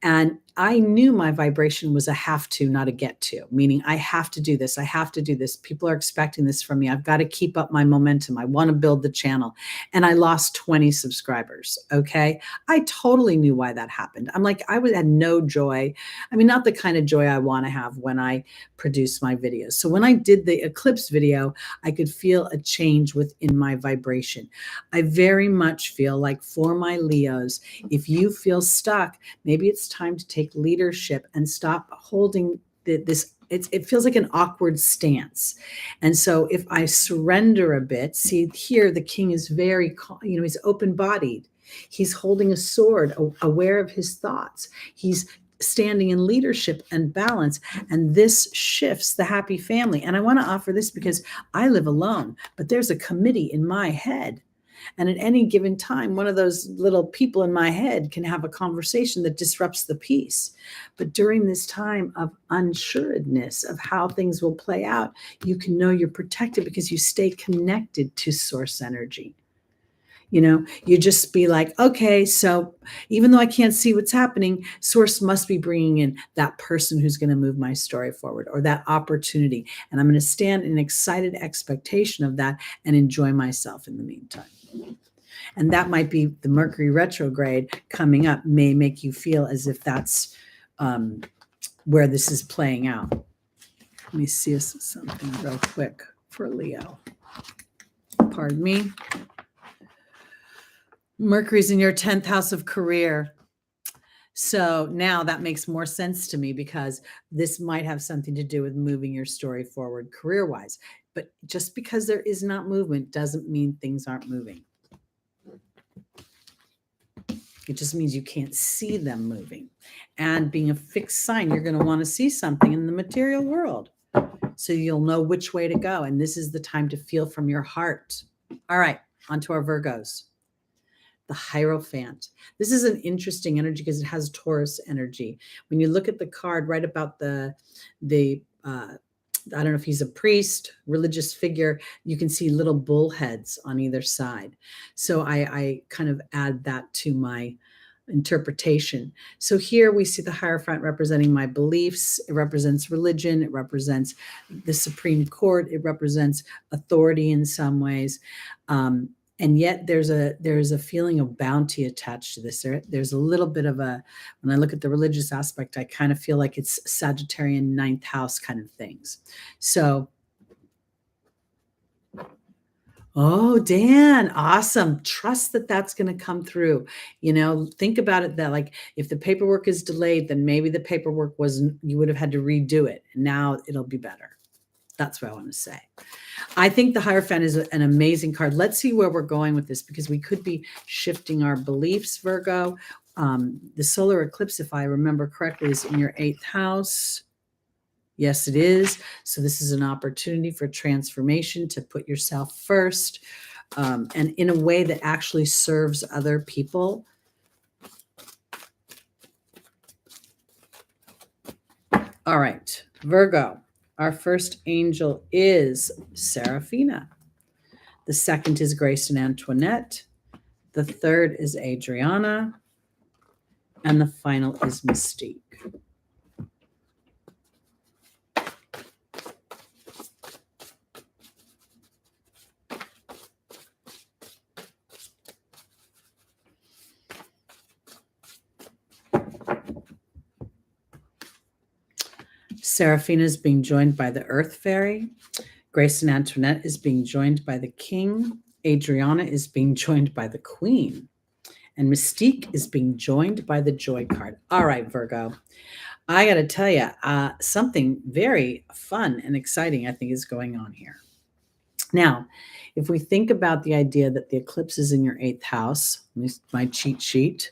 And I knew my vibration was a have to, not a get to, meaning I have to do this. I have to do this. People are expecting this from me. I've got to keep up my momentum. I want to build the channel. And I lost 20 subscribers. Okay. I totally knew why that happened. I'm like, had no joy. I mean, not the kind of joy I want to have when I produce my videos. So when I did the eclipse video, I could feel a change within my vibration. I very much feel like for my Leos, if you feel stuck, maybe it's time to take leadership and stop holding this. It feels like an awkward stance. And so if I surrender a bit, see here, the king is very, he's open-bodied. He's holding a sword, aware of his thoughts. He's standing in leadership and balance. And this shifts the happy family. And I want to offer this because I live alone, but there's a committee in my head. And at any given time, one of those little people in my head can have a conversation that disrupts the peace. But during this time of unsuredness of how things will play out, you can know you're protected because you stay connected to source energy. You just be like, okay, so even though I can't see what's happening, source must be bringing in that person who's going to move my story forward, or that opportunity. And I'm going to stand in excited expectation of that and enjoy myself in the meantime. And that might be the Mercury retrograde coming up may make you feel as if that's where this is playing out. Let me see something real quick for Leo. Pardon me. Mercury's in your 10th house of career. So now that makes more sense to me because this might have something to do with moving your story forward career-wise. But just because there is not movement doesn't mean things aren't moving. It just means you can't see them moving. And being a fixed sign, you're going to want to see something in the material world. So you'll know which way to go. And this is the time to feel from your heart. All right, on to our Virgos. The Hierophant. This is an interesting energy because it has Taurus energy. When you look at the card right about the I don't know if he's a priest, religious figure, you can see little bull heads on either side. So I kind of add that to my interpretation. So here we see the Hierophant representing my beliefs. It represents religion. It represents the Supreme Court. It represents authority in some ways. And yet there's a feeling of bounty attached to this. There's a little bit of when I look at the religious aspect, I kind of feel like it's Sagittarian ninth house kind of things. So, oh, Dan, awesome. Trust that that's going to come through. Think about it that like if the paperwork is delayed, then maybe the paperwork you would have had to redo it. And now it'll be better. That's what I want to say. I think the Hierophant is an amazing card. Let's see where we're going with this because we could be shifting our beliefs, Virgo. The solar eclipse, if I remember correctly, is in your 8th house. Yes, it is. So this is an opportunity for transformation to put yourself first and in a way that actually serves other people. All right, Virgo. Our first angel is Seraphina. The second is Grace and Antoinette. The third is Adriana. And the final is Mystique. Seraphina is being joined by the Earth Fairy. Grace and Antoinette is being joined by the King. Adriana is being joined by the Queen. And Mystique is being joined by the Joy card. All right, Virgo. I got to tell you, something very fun and exciting, I think, is going on here. Now, if we think about the idea that the eclipse is in your 8th house, my cheat sheet.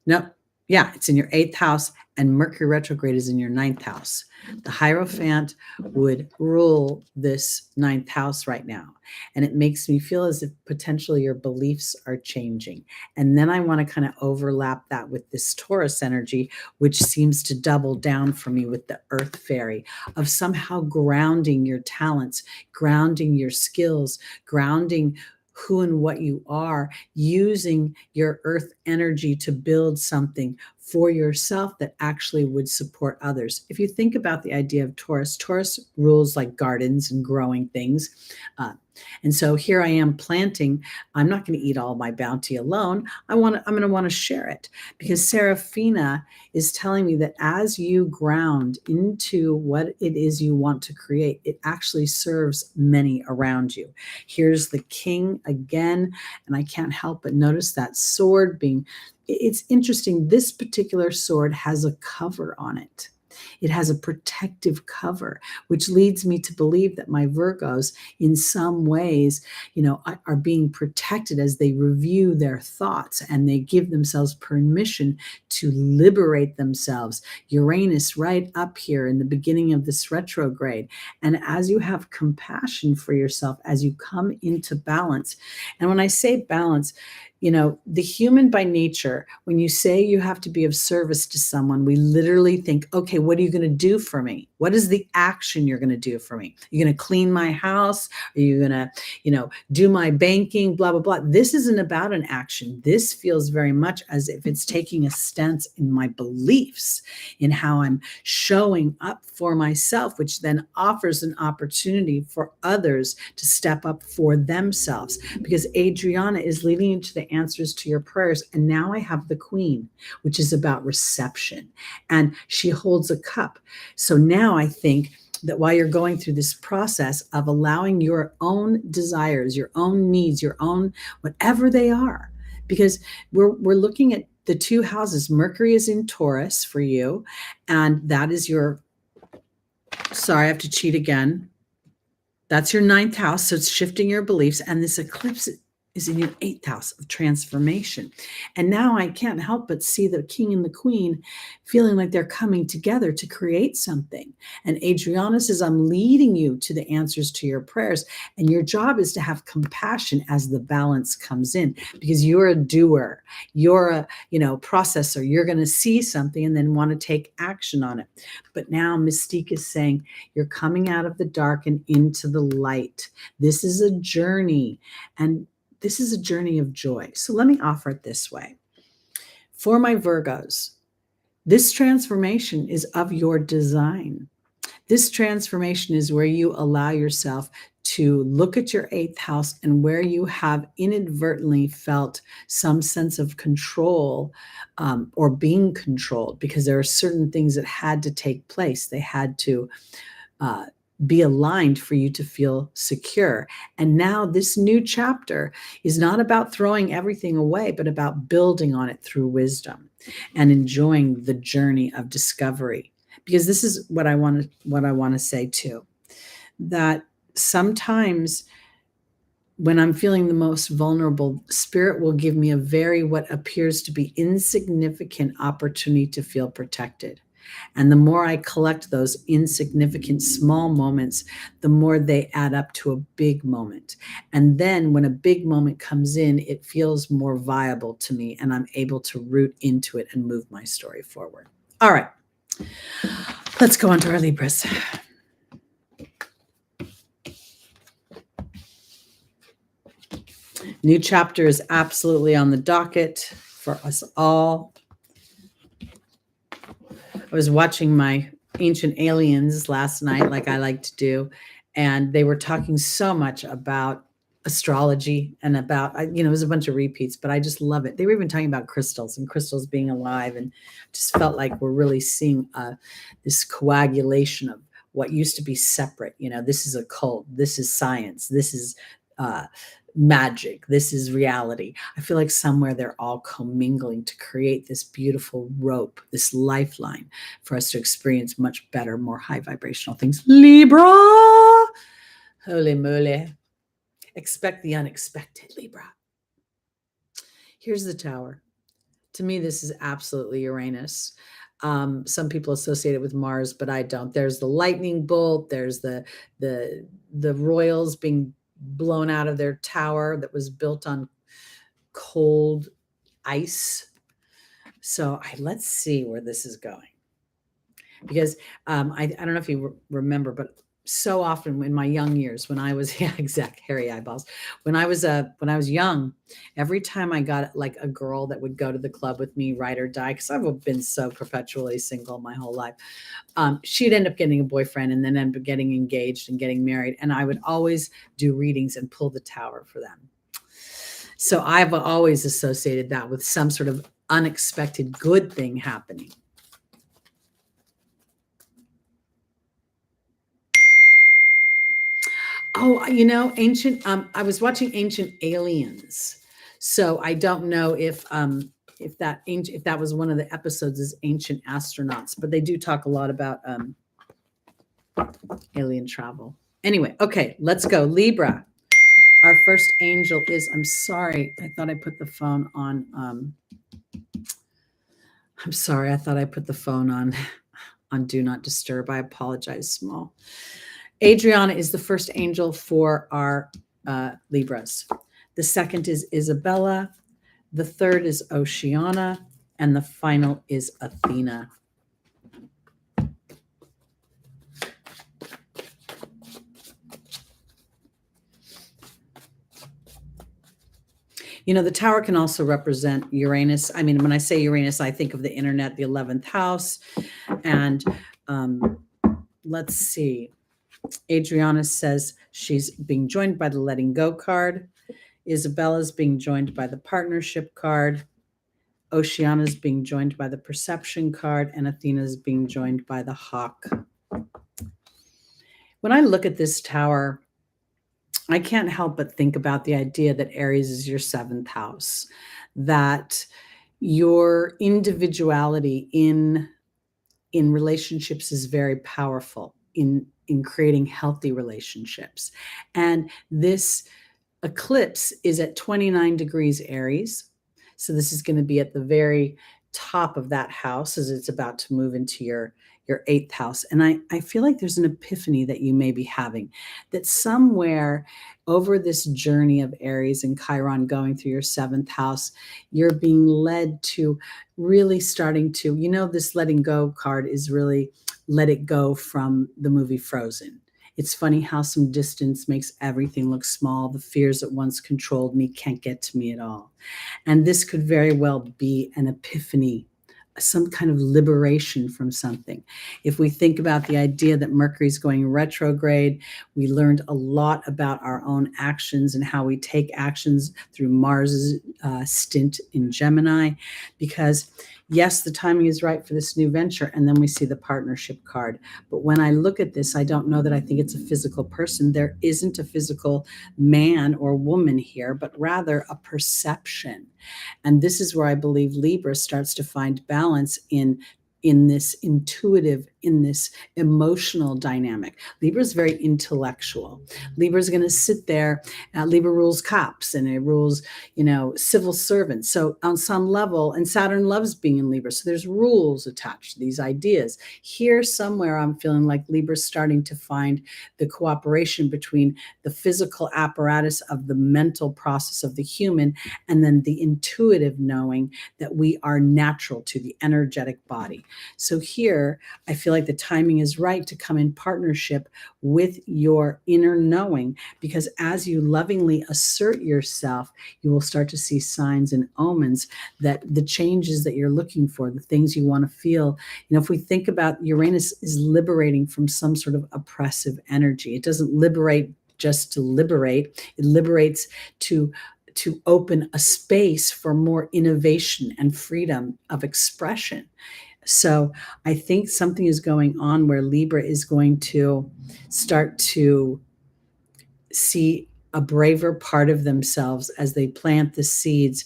No, yeah, it's in your 8th house, and Mercury retrograde is in your 9th house. The Hierophant would rule this 9th house right now. And it makes me feel as if potentially your beliefs are changing. And then I want to kind of overlap that with this Taurus energy, which seems to double down for me with the Earth Fairy of somehow grounding your talents, grounding your skills, grounding who and what you are, using your earth energy to build something for yourself that actually would support others. If you think about the idea of Taurus, Taurus rules like gardens and growing things. And so here I am planting. I'm not going to eat all my bounty alone. I'm going to want to share it, because Seraphina is telling me that as you ground into what it is you want to create, it actually serves many around you. Here's the king again, and I can't help but notice that sword being, it's interesting. This particular sword has a cover on it. It has a protective cover, which leads me to believe that my Virgos, in some ways, are being protected as they review their thoughts and they give themselves permission to liberate themselves. Uranus right up here in the beginning of this retrograde. And as you have compassion for yourself, as you come into balance, and when I say balance, the human by nature, when you say you have to be of service to someone, we literally think, okay, what are you going to do for me? What is the action you're going to do for me? You're going to clean my house? Are you going to, do my banking, blah, blah, blah. This isn't about an action. This feels very much as if it's taking a stance in my beliefs, in how I'm showing up for myself, which then offers an opportunity for others to step up for themselves. Because Adriana is leading you to the answers to your prayers. And now I have the Queen, which is about reception. And she holds a cup. So now I think that while you're going through this process of allowing your own desires, your own needs, your own whatever they are, because we're looking at the 2 houses. Mercury is in Taurus for you, and that is your, sorry, I have to cheat again. That's your 9th house, so it's shifting your beliefs, and this eclipse is in your 8th house of transformation. And now I can't help but see the king and the queen feeling like they're coming together to create something. And Adriana says, I'm leading you to the answers to your prayers. And your job is to have compassion as the balance comes in, because you're a doer, you're a, processor. You're going to see something and then want to take action on it. But now Mystique is saying, you're coming out of the dark and into the light. This is a journey. And this is a journey of joy. So let me offer it this way. For my Virgos, this transformation is of your design. This transformation is where you allow yourself to look at your 8th house and where you have inadvertently felt some sense of control or being controlled, because there are certain things that had to take place. They had to be aligned for you to feel secure. And now this new chapter is not about throwing everything away, but about building on it through wisdom and enjoying the journey of discovery. Because this is what I want to say too, that sometimes when I'm feeling the most vulnerable, Spirit will give me what appears to be insignificant opportunity to feel protected. And the more I collect those insignificant small moments, the more they add up to a big moment. And then when a big moment comes in, it feels more viable to me, and I'm able to root into it and move my story forward. All right, let's go on to our Libras. New chapter is absolutely on the docket for us all. I was watching my Ancient Aliens last night, like I like to do, and they were talking so much about astrology and about, it was a bunch of repeats, but I just love it. They were even talking about crystals and crystals being alive, and just felt like we're really seeing this coagulation of what used to be separate. This is occult, this is science, this is magic. This is reality. I feel like somewhere they're all commingling to create this beautiful rope, this lifeline for us to experience much better, more high vibrational things. Libra! Holy moly. Expect the unexpected, Libra. Here's the Tower. To me, this is absolutely Uranus. Some people associate it with Mars, but I don't. There's the lightning bolt. There's the royals being blown out of their tower that was built on cold ice. So let's see where this is going, because I don't know if you remember, but so often in my young years, when I was exact hairy eyeballs, when I was young, every time I got like a girl that would go to the club with me, ride or die, because I've been so perpetually single my whole life, she'd end up getting a boyfriend and then end up getting engaged and getting married, and I would always do readings and pull the Tower for them. So I've always associated that with some sort of unexpected good thing happening. Oh, ancient. I was watching Ancient Aliens, so I don't know if that was one of the episodes is Ancient Astronauts, but they do talk a lot about alien travel. Anyway, okay, let's go. Libra. Our first angel is. I'm sorry, I thought I put the phone on. I'm sorry, I thought I put the phone on Do Not Disturb. I apologize, small. Adriana is the first angel for our Libras. The second is Isabella. The third is Oceana. And the final is Athena. The Tower can also represent Uranus. I mean, when I say Uranus, I think of the internet, the 11th house. And let's see. Adriana says she's being joined by the letting go card. Isabella's being joined by the partnership card. Oceana's being joined by the perception card. And Athena's being joined by the hawk. When I look at this Tower, I can't help but think about the idea that Aries is your 7th house, that your individuality in relationships is very powerful in creating healthy relationships. And this eclipse is at 29 degrees Aries. So this is going to be at the very top of that house as it's about to move into your 8th house. And I feel like there's an epiphany that you may be having, that somewhere over this journey of Aries and Chiron going through your 7th house, you're being led to really starting to, this letting go card is really let it go from the movie Frozen. It's funny how some distance makes everything look small. The fears that once controlled me can't get to me at all. And this could very well be an epiphany, some kind of liberation from something. If we think about the idea that Mercury's going retrograde, we learned a lot about our own actions and how we take actions through Mars's stint in Gemini, because yes, the timing is right for this new venture. And then we see the partnership card. But when I look at this, I don't know that I think it's a physical person. There isn't a physical man or woman here, but rather a perception. And this is where I believe Libra starts to find balance in this intuitive, in this emotional dynamic. Libra is very intellectual. Libra is going to sit there. Libra rules cops and it rules, civil servants. So on some level, and Saturn loves being in Libra. So there's rules attached to these ideas. Here somewhere, I'm feeling like Libra's starting to find the cooperation between the physical apparatus of the mental process of the human and then the intuitive knowing that we are natural to the energetic body. So here, I feel like the timing is right to come in partnership with your inner knowing, because as you lovingly assert yourself, you will start to see signs and omens that the changes that you're looking for, the things you want to feel. If we think about Uranus is liberating from some sort of oppressive energy. It doesn't liberate just to liberate. It liberates to open a space for more innovation and freedom of expression. So I think something is going on where Libra is going to start to see a braver part of themselves as they plant the seeds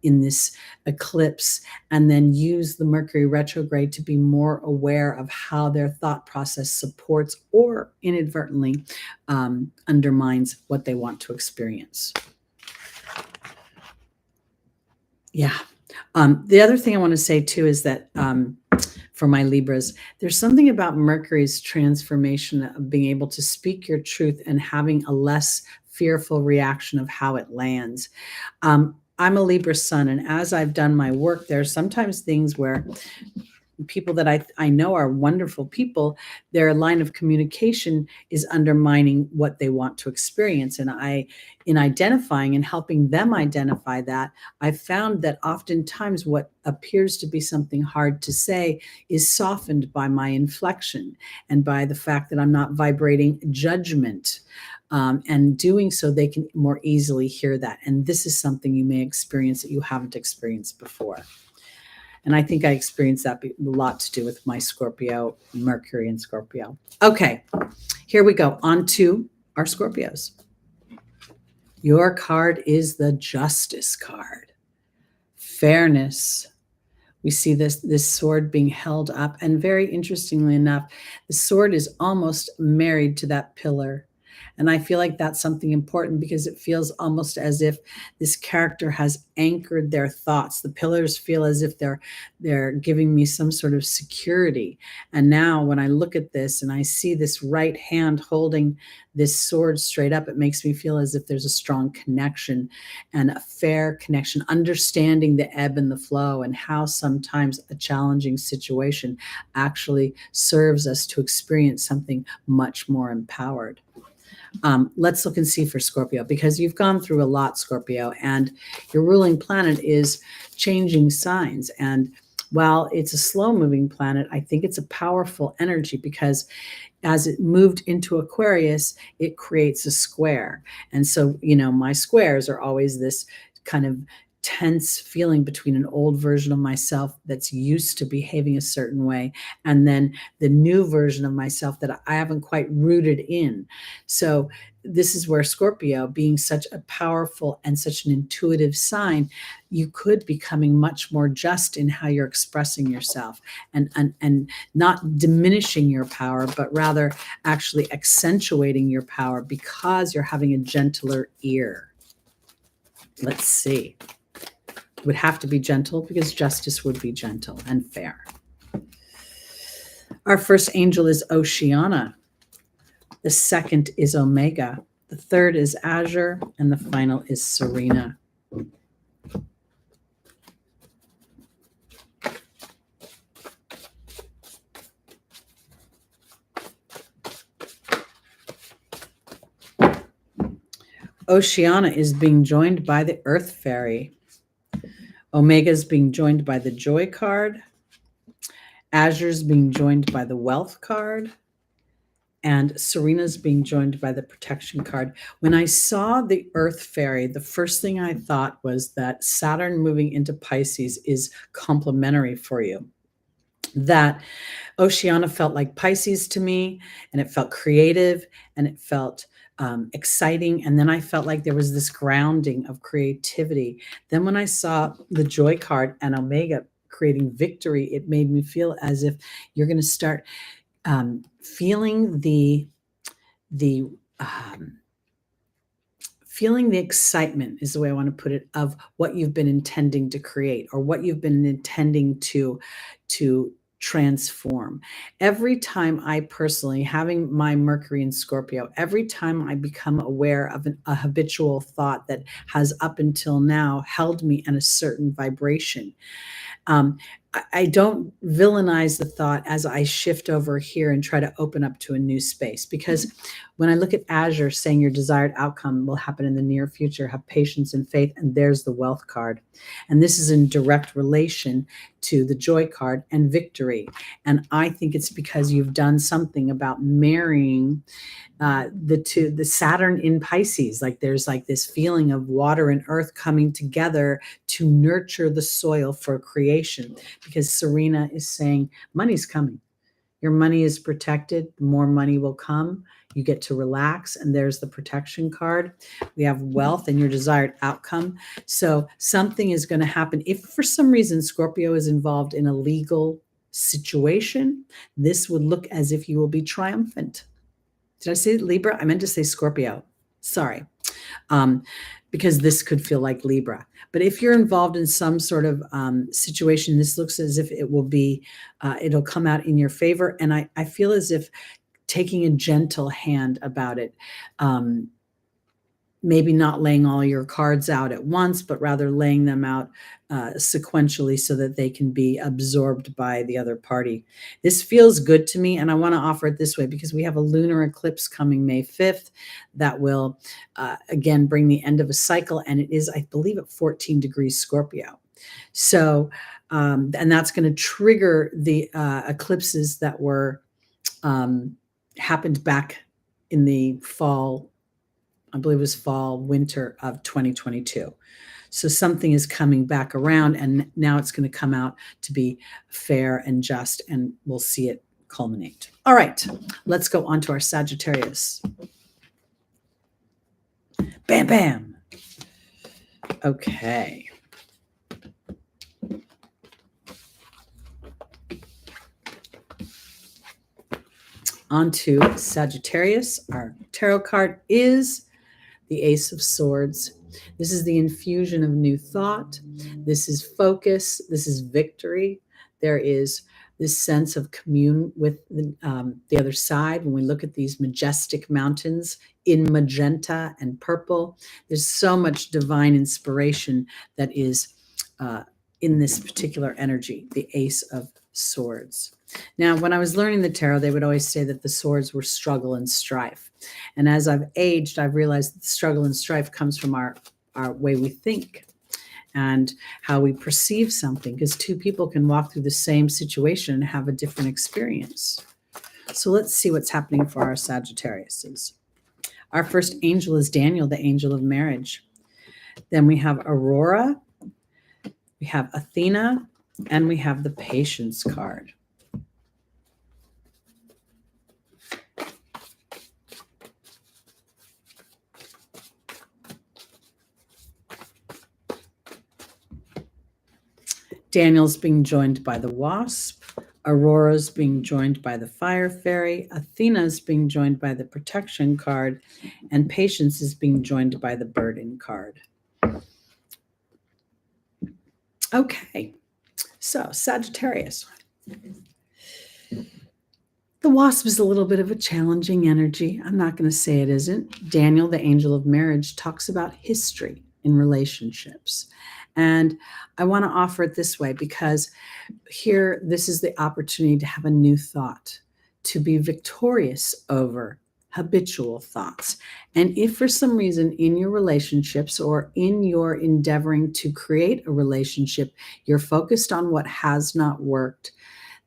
in this eclipse, and then use the Mercury retrograde to be more aware of how their thought process supports or inadvertently undermines what they want to experience. Yeah. The other thing I want to say too is that for my Libras, there's something about Mercury's transformation of being able to speak your truth and having a less fearful reaction of how it lands. I'm a Libra sun, and as I've done my work, there are sometimes things where people that I know are wonderful people, their line of communication is undermining what they want to experience. And in identifying and helping them identify that, I found that oftentimes what appears to be something hard to say is softened by my inflection and by the fact that I'm not vibrating judgment. And doing so, they can more easily hear that. And this is something you may experience that you haven't experienced before. And I think I experienced that a lot to do with my Scorpio, Mercury and Scorpio. Okay, here we go. On to our Scorpios. Your card is the Justice card. Fairness. We see this sword being held up. And very interestingly enough, the sword is almost married to that pillar. And I feel like that's something important because it feels almost as if this character has anchored their thoughts. The pillars feel as if they're giving me some sort of security. And now when I look at this and I see this right hand holding this sword straight up, it makes me feel as if there's a strong connection and a fair connection, understanding the ebb and the flow and how sometimes a challenging situation actually serves us to experience something much more empowered. Let's look and see for Scorpio, because you've gone through a lot, Scorpio, and your ruling planet is changing signs. And while it's a slow moving planet, I think it's a powerful energy because as it moved into Aquarius, it creates a square. And so, my squares are always this kind of tense feeling between an old version of myself that's used to behaving a certain way and then the new version of myself that I haven't quite rooted in. So this is where Scorpio, being such a powerful and such an intuitive sign, you could be becoming much more just in how you're expressing yourself and not diminishing your power, but rather actually accentuating your power because you're having a gentler ear. Let's see. Would have to be gentle because justice would be gentle and fair. Our first angel is Oceana. The second is Omega. The third is Azure. And the final is Serena. Oceana is being joined by the Earth Fairy. Omega is being joined by the Joy card. Azure is being joined by the Wealth card. And Serena's being joined by the Protection card. When I saw the Earth Fairy, the first thing I thought was that Saturn moving into Pisces is complementary for you. That Oceana felt like Pisces to me, and it felt creative, and it felt exciting. And then I felt like there was this grounding of creativity. Then when I saw the Joy card and Omega creating victory, it made me feel as if you're going to start feeling the excitement is the way I want to put it, of what you've been intending to create or what you've been intending to transform. Every time I personally, having my Mercury in Scorpio, every time I become aware of a habitual thought that has up until now held me in a certain vibration, I don't villainize the thought as I shift over here and try to open up to a new space. Because when I look at Azure saying your desired outcome will happen in the near future, have patience and faith, and there's the Wealth card. And this is in direct relation to the Joy card and victory. And I think it's because you've done something about marrying the Saturn in Pisces. Like there's like this feeling of water and earth coming together to nurture the soil for creation, because Serena is saying money's coming. Your money is protected. More money will come. You get to relax, and there's the protection card. We have wealth and your desired outcome. So something is going to happen. If for some reason Scorpio is involved in a legal situation, this would look as if you will be triumphant. Did I say Libra? I meant to say Scorpio. Sorry. Because this could feel like Libra. But if you're involved in some sort of situation, this looks as if it will be, it'll come out in your favor. And I feel as if taking a gentle hand about it, maybe not laying all your cards out at once, but rather laying them out sequentially so that they can be absorbed by the other party. This feels good to me, and I want to offer it this way because we have a lunar eclipse coming May 5th that will, again, bring the end of a cycle, and it is, I believe, at 14 degrees Scorpio. So, and that's going to trigger the eclipses that were happened back in the fall, I believe it was fall, winter of 2022. So something is coming back around, and now it's going to come out to be fair and just, and we'll see it culminate. All right, let's go on to our Sagittarius. Bam, bam. Okay. On to Sagittarius. Our tarot card is the Ace of Swords. This is the infusion of new thought. This is focus. This is victory. There is this sense of commune with the other side. When we look at these majestic mountains in magenta and purple, there's so much divine inspiration that is in this particular energy, the Ace of Swords. Now, when I was learning the tarot, they would always say that the swords were struggle and strife. And as I've aged, I've realized that struggle and strife comes from our way we think and how we perceive something, because two people can walk through the same situation and have a different experience. So let's see what's happening for our Sagittariuses. Our first angel is Daniel, the angel of marriage. Then we have Aurora, we have Athena, and we have the Patience card. Daniel's being joined by the Wasp. Aurora's being joined by the Fire Fairy. Athena's being joined by the Protection card. And Patience is being joined by the Burden card. Okay, so Sagittarius. The Wasp is a little bit of a challenging energy. I'm not going to say it isn't. Daniel, the angel of marriage, talks about history in relationships. And I want to offer it this way because here, this is the opportunity to have a new thought, to be victorious over habitual thoughts. And if for some reason in your relationships or in your endeavoring to create a relationship, you're focused on what has not worked,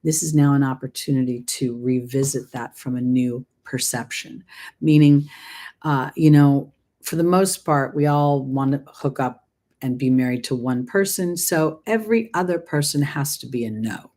this is now an opportunity to revisit that from a new perception. Meaning, for the most part, we all want to hook up and be married to one person. So every other person has to be a no.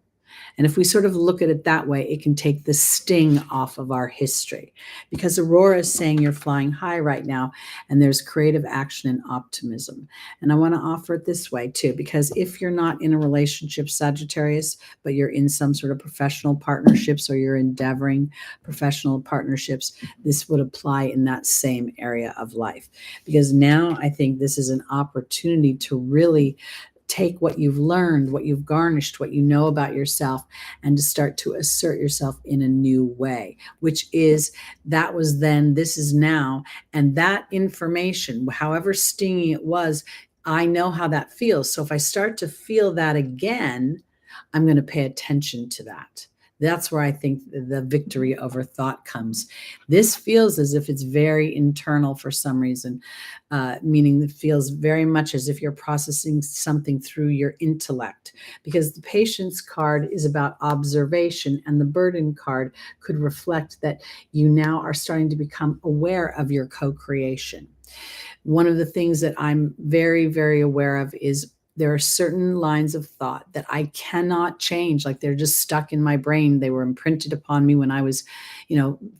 And if we sort of look at it that way, it can take the sting off of our history. Because Aurora is saying you're flying high right now, and there's creative action and optimism. And I want to offer it this way too, because if you're not in a relationship, Sagittarius, but you're in some sort of professional partnerships or you're endeavoring professional partnerships, this would apply in that same area of life. Because now I think this is an opportunity to really take what you've learned, what you've garnished, what you know about yourself, and to start to assert yourself in a new way, which is that was then, this is now. And that information, however stingy it was, I know how that feels. So if I start to feel that again, I'm going to pay attention to that. That's where I think the victory over thought comes. This feels as if it's very internal for some reason, meaning it feels very much as if you're processing something through your intellect, because the Patience card is about observation and the Burden card could reflect that you now are starting to become aware of your co-creation. One of the things that I'm very, very aware of is There are certain lines of thought that I cannot change. Like they're just stuck in my brain. They were imprinted upon me when I was,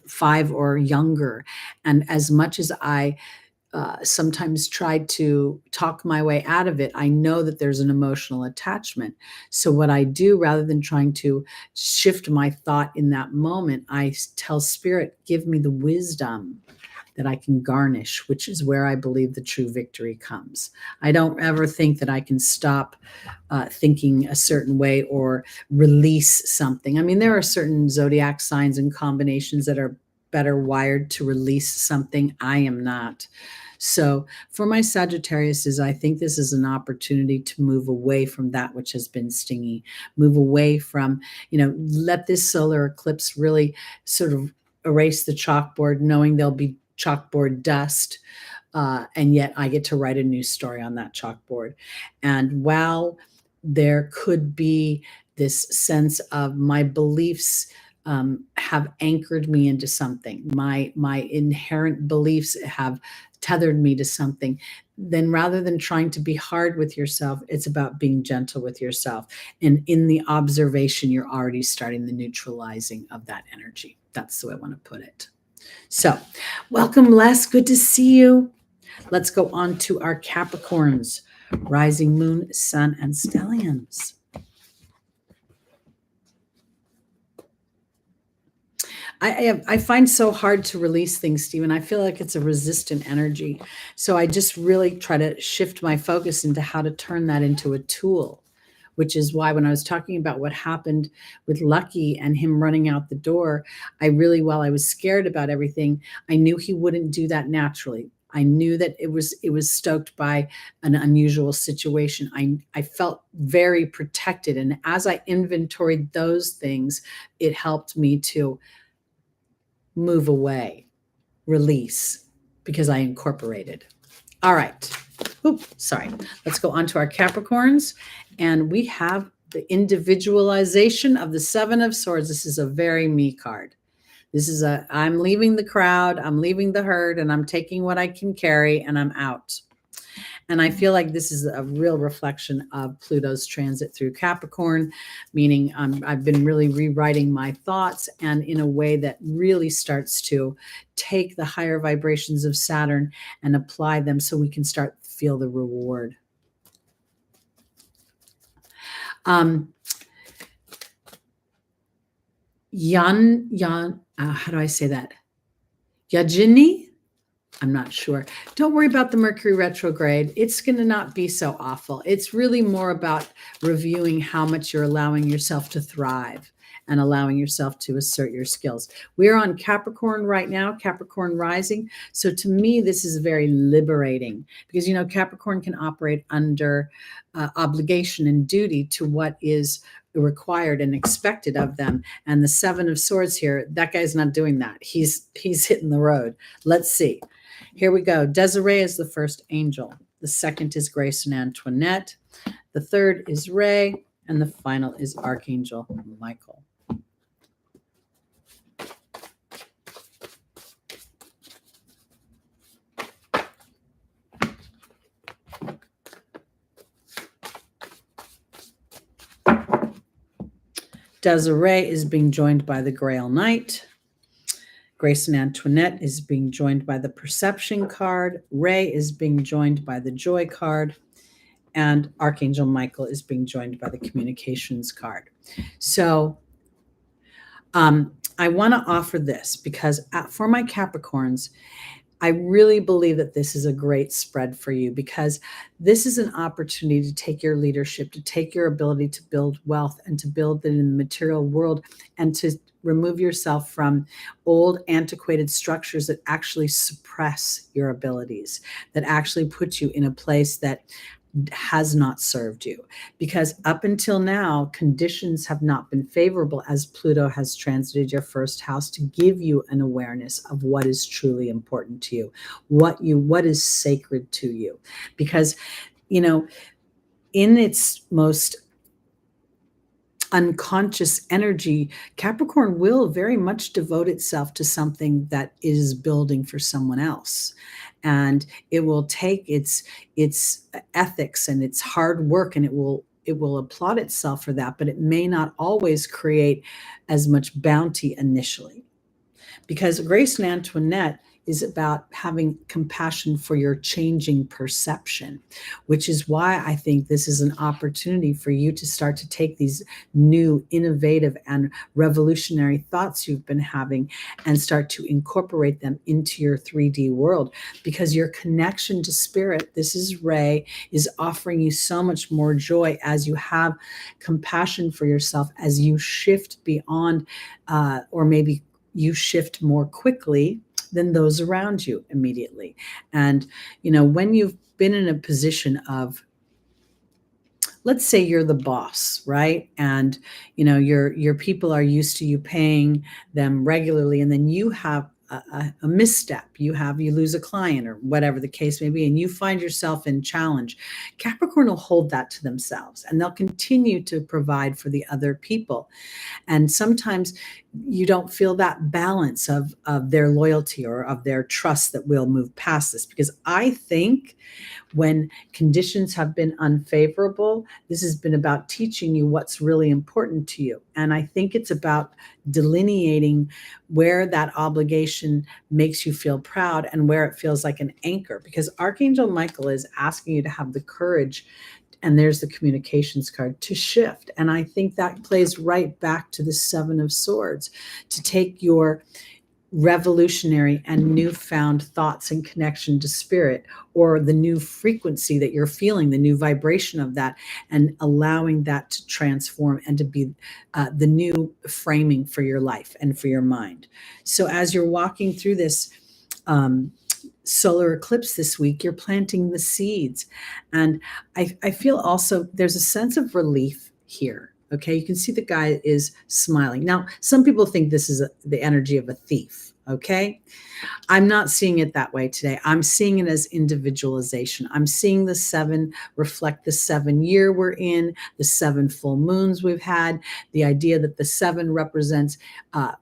5 or younger. And as much as I sometimes tried to talk my way out of it, I know that there's an emotional attachment. So, what I do rather than trying to shift my thought in that moment, I tell Spirit, give me the wisdom that I can garnish, which is where I believe the true victory comes. I don't ever think that I can stop thinking a certain way or release something. I mean, there are certain zodiac signs and combinations that are better wired to release something. I am not. So for my Sagittariuses, I think this is an opportunity to move away from that which has been stingy, move away from, let this solar eclipse really sort of erase the chalkboard, knowing there'll be chalkboard dust. And yet I get to write a new story on that chalkboard. And while there could be this sense of my beliefs have anchored me into something, my inherent beliefs have tethered me to something, then rather than trying to be hard with yourself, it's about being gentle with yourself. And in the observation, you're already starting the neutralizing of that energy. That's the way I want to put it. So welcome, Les. Good to see you. Let's go on to our Capricorns, rising, moon, sun, and stelliums. I find so hard to release things, Stephen. I feel like it's a resistant energy. So I just really try to shift my focus into how to turn that into a tool, which is why when I was talking about what happened with Lucky and him running out the door, while I was scared about everything, I knew he wouldn't do that naturally. I knew that it was stoked by an unusual situation. I felt very protected. And as I inventoried those things, it helped me to move away, release, because I incorporated. All right. Sorry. Let's go on to our Capricorns. And we have the individualization of the Seven of Swords. This is a very me card. This is I'm leaving the crowd, I'm leaving the herd, and I'm taking what I can carry, and I'm out. And I feel like this is a real reflection of Pluto's transit through Capricorn, meaning I've been really rewriting my thoughts, and in a way that really starts to take the higher vibrations of Saturn and apply them so we can start to feel the reward. How do I say that? Yajini? I'm not sure. Don't worry about the Mercury retrograde. It's going to not be so awful. It's really more about reviewing how much you're allowing yourself to thrive and allowing yourself to assert your skills. We're on Capricorn right now, Capricorn Rising. So to me, this is very liberating because, Capricorn can operate under obligation and duty to what is required and expected of them. And the Seven of Swords here, that guy's not doing that. He's hitting the road. Let's see. Here we go. Desiree is the first angel. The second is Grace and Antoinette. The third is Ray. And the final is Archangel Michael. Desiree is being joined by the Grail Knight. Grace and Antoinette is being joined by the Perception card. Ray is being joined by the Joy card. And Archangel Michael is being joined by the Communications card. So I want to offer this because for my Capricorns, I really believe that this is a great spread for you because this is an opportunity to take your leadership, to take your ability to build wealth and to build it in the material world and to remove yourself from old antiquated structures that actually suppress your abilities, that actually put you in a place that has not served you. Because up until now, conditions have not been favorable as Pluto has transited your first house to give you an awareness of what is truly important to you, what is sacred to you. Because, in its most unconscious energy, Capricorn will very much devote itself to something that is building for someone else. And it will take its ethics and its hard work, and it will applaud itself for that, but it may not always create as much bounty initially. Because Grace and Antoinette is about having compassion for your changing perception, which is why I think this is an opportunity for you to start to take these new, innovative, and revolutionary thoughts you've been having and start to incorporate them into your 3D world, because your connection to spirit, this is Ray, is offering you so much more joy as you have compassion for yourself, as you shift beyond, or maybe you shift more quickly than those around you immediately. And, when you've been in a position of, let's say you're the boss, right? And, your people are used to you paying them regularly, and then you have a misstep, you lose a client or whatever the case may be, and you find yourself in challenge. Capricorn will hold that to themselves, and they'll continue to provide for the other people. And sometimes you don't feel that balance of their loyalty or of their trust that will move past this. Because I think when conditions have been unfavorable, this has been about teaching you what's really important to you. And I think it's about delineating where that obligation makes you feel proud and where it feels like an anchor. Because Archangel Michael is asking you to have the courage, and there's the communications card, to shift. And I think that plays right back to the Seven of Swords, to take your revolutionary and newfound thoughts and connection to spirit, or the new frequency that you're feeling, the new vibration of that, and allowing that to transform and to be the new framing for your life and for your mind. So as you're walking through this solar eclipse this week, you're planting the seeds. And I feel also there's a sense of relief here. Okay, you can see the guy is smiling. Now, some people think this is the energy of a thief. Okay, I'm not seeing it that way today. I'm seeing it as individualization. I'm seeing the seven reflect the 7 year we're in, the 7 full moons we've had, the idea that the 7 represents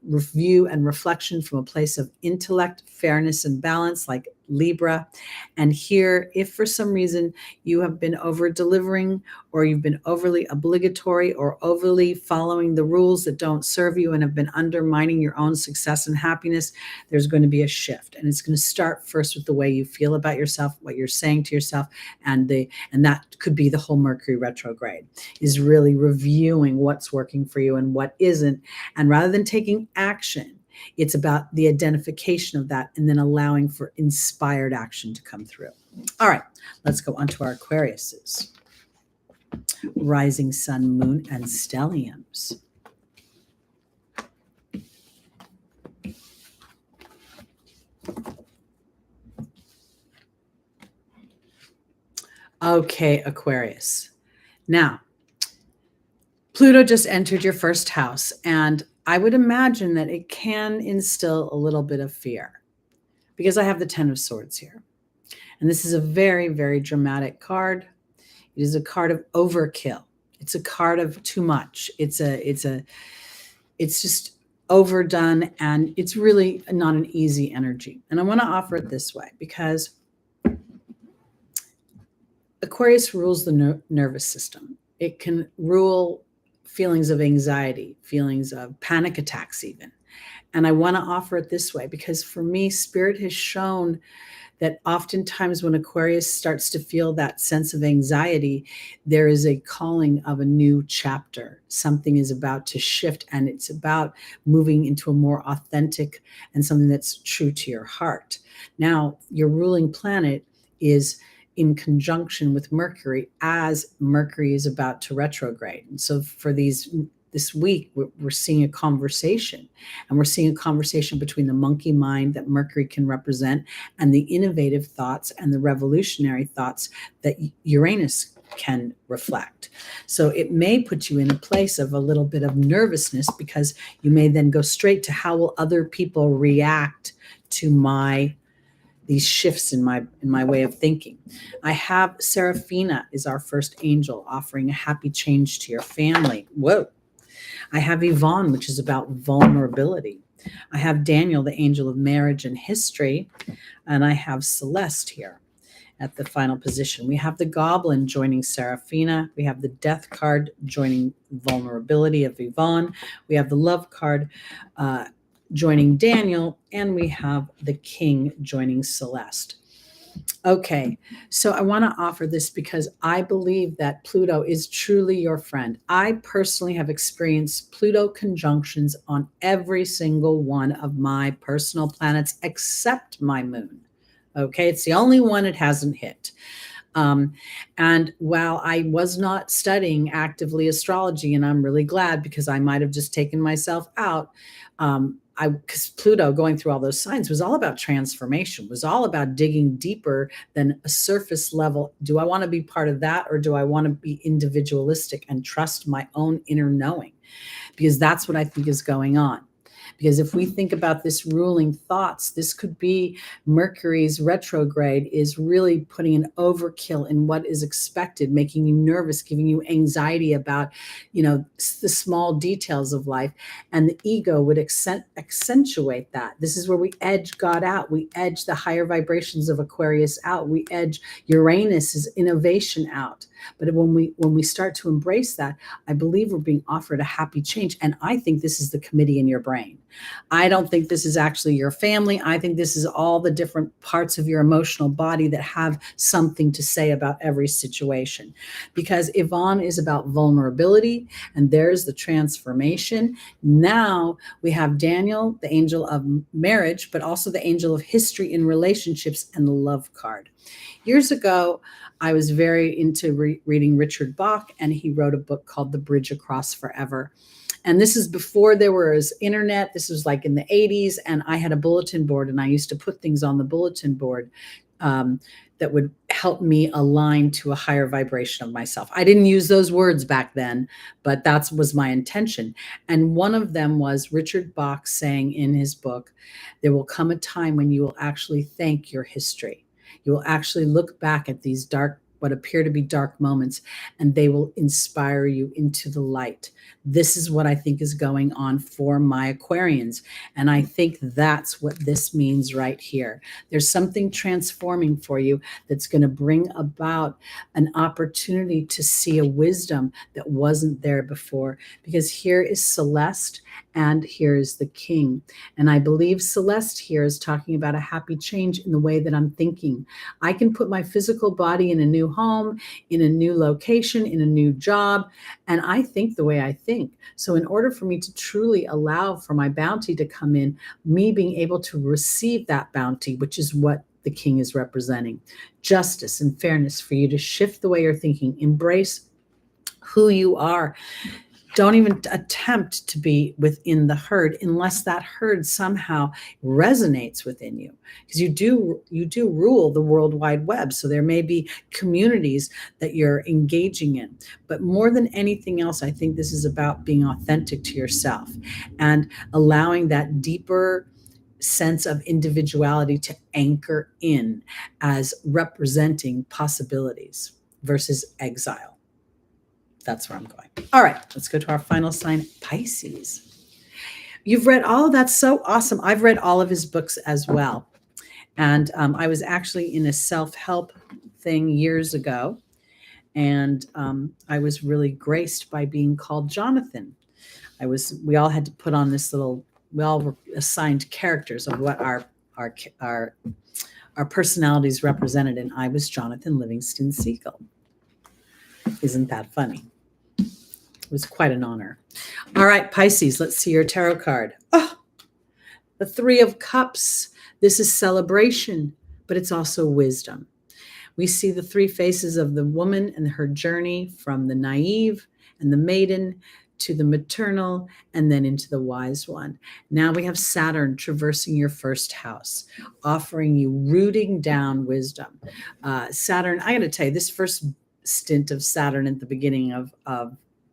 review and reflection from a place of intellect, fairness, and balance, like Libra. And here, if for some reason you have been over delivering, or you've been overly obligatory, or overly following the rules that don't serve you and have been undermining your own success and happiness, there's going to be a shift. And it's going to start first with the way you feel about yourself, what you're saying to yourself, and that could be the whole Mercury retrograde, is really reviewing what's working for you and what isn't. And rather than taking action, it's about the identification of that and then allowing for inspired action to come through. All right, let's go on to our Aquariuses. Rising sun, moon, and stelliums. Okay, Aquarius. Now, Pluto just entered your first house, and I would imagine that it can instill a little bit of fear, because I have the 10 of Swords here. And this is a very, very dramatic card. It is a card of overkill. It's a card of too much. It's just overdone, and it's really not an easy energy. And I want to offer it this way, because Aquarius rules the nervous system. It can rule feelings of anxiety, feelings of panic attacks even. And I want to offer it this way, because for me, Spirit has shown that oftentimes when Aquarius starts to feel that sense of anxiety, there is a calling of a new chapter. Something is about to shift, and it's about moving into a more authentic and something that's true to your heart. Now, your ruling planet is in conjunction with Mercury, as Mercury is about to retrograde. And so for this week, we're seeing a conversation, and we're seeing a conversation between the monkey mind that Mercury can represent and the innovative thoughts and the revolutionary thoughts that Uranus can reflect. So it may put you in a place of a little bit of nervousness, because you may then go straight to, how will other people react to these shifts in my way of thinking. I have Seraphina is our first angel, offering a happy change to your family. Whoa. I have Yvonne, which is about vulnerability. I have Daniel, the angel of marriage and history, and I have Celeste here at the final position. We have the Goblin joining Seraphina. We have the Death card joining vulnerability of Yvonne. We have the Love card joining Daniel, and we have the King joining Celeste. Okay, so I want to offer this because I believe that Pluto is truly your friend. I personally have experienced Pluto conjunctions on every single one of my personal planets except my moon. Okay, it's the only one it hasn't hit. And while I was not studying actively astrology, and I'm really glad because I might have just taken myself out, because Pluto going through all those signs was all about transformation, was all about digging deeper than a surface level. Do I want to be part of that, or do I want to be individualistic and trust my own inner knowing? Because that's what I think is going on. Because if we think about this ruling thoughts, this could be Mercury's retrograde is really putting an overkill in what is expected, making you nervous, giving you anxiety about, the small details of life. And the ego would accentuate that. This is where we edge God out. We edge the higher vibrations of Aquarius out. We edge Uranus's innovation out. But when we start to embrace that, I believe we're being offered a happy change. And I think this is the committee in your brain. I don't think this is actually your family. I think this is all the different parts of your emotional body that have something to say about every situation. Because Yvonne is about vulnerability, and there's the transformation. Now we have Daniel, the angel of marriage, but also the angel of history in relationships, and the Love card. Years ago, I was very into reading Richard Bach, and he wrote a book called The Bridge Across Forever. And this is before there was internet. This was like in the 80s, and I had a bulletin board, and I used to put things on the bulletin board that would help me align to a higher vibration of myself. I didn't use those words back then, but that was my intention. And one of them was Richard Bach saying in his book, there will come a time when you will actually thank your history. You will actually look back at these what appear to be dark moments, and they will inspire you into the light. This is what I think is going on for my Aquarians. And I think that's what this means right here. There's something transforming for you that's going to bring about an opportunity to see a wisdom that wasn't there before. Because here is Celeste, and here is the King. And I believe Celeste here is talking about a happy change in the way that I'm thinking. I can put my physical body in a new home, in a new location, in a new job, and I think the way I think. So in order for me to truly allow for my bounty to come in, me being able to receive that bounty, which is what the King is representing, justice and fairness, for you to shift the way you're thinking, embrace who you are. Don't even attempt to be within the herd unless that herd somehow resonates within you, because you do rule the World Wide Web. So there may be communities that you're engaging in, but more than anything else, I think this is about being authentic to yourself and allowing that deeper sense of individuality to anchor in as representing possibilities versus exile. That's where I'm going. All right, let's go to our final sign, Pisces. You've read all of that. So awesome. I've read all of his books as well. And I was actually in a self-help thing years ago. And I was really graced by being called Jonathan. We all had to put on this we all were assigned characters of what our personalities represented. And I was Jonathan Livingston Seagull. Isn't that funny? It was quite an honor. All right, Pisces, let's see your tarot card. Oh, the Three of Cups. This is celebration, but it's also wisdom. We see the three faces of the woman and her journey from the naive and the maiden to the maternal and then into the wise one. Now we have Saturn traversing your first house, offering you rooting down wisdom. Saturn, I got to tell you, this first stint of Saturn at the beginning of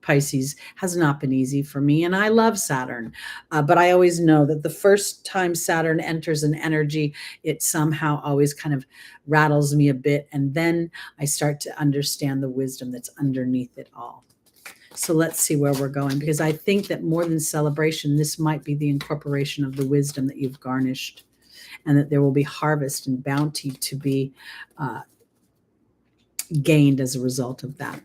Pisces has not been easy for me, and I love Saturn, but I always know that the first time Saturn enters an energy, it somehow always kind of rattles me a bit, and then I start to understand the wisdom that's underneath it all. So let's see where we're going, because I think that more than celebration, this might be the incorporation of the wisdom that you've garnished, and that there will be harvest and bounty to be gained as a result of that.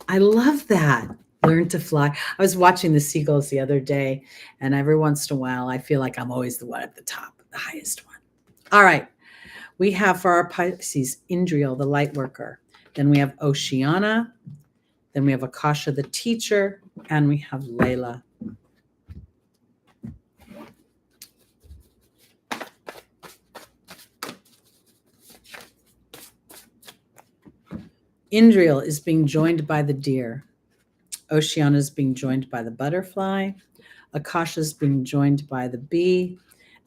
I love that. Learn to fly. I was watching the seagulls the other day, and every once in a while, I feel like I'm always the one at the top, the highest one. All right. We have for our Pisces, Indriel, the light worker. Then we have Oceana. Then we have Akasha, the teacher. And we have Layla. Indriel is being joined by the deer. Oceana is being joined by the butterfly. Akasha is being joined by the bee.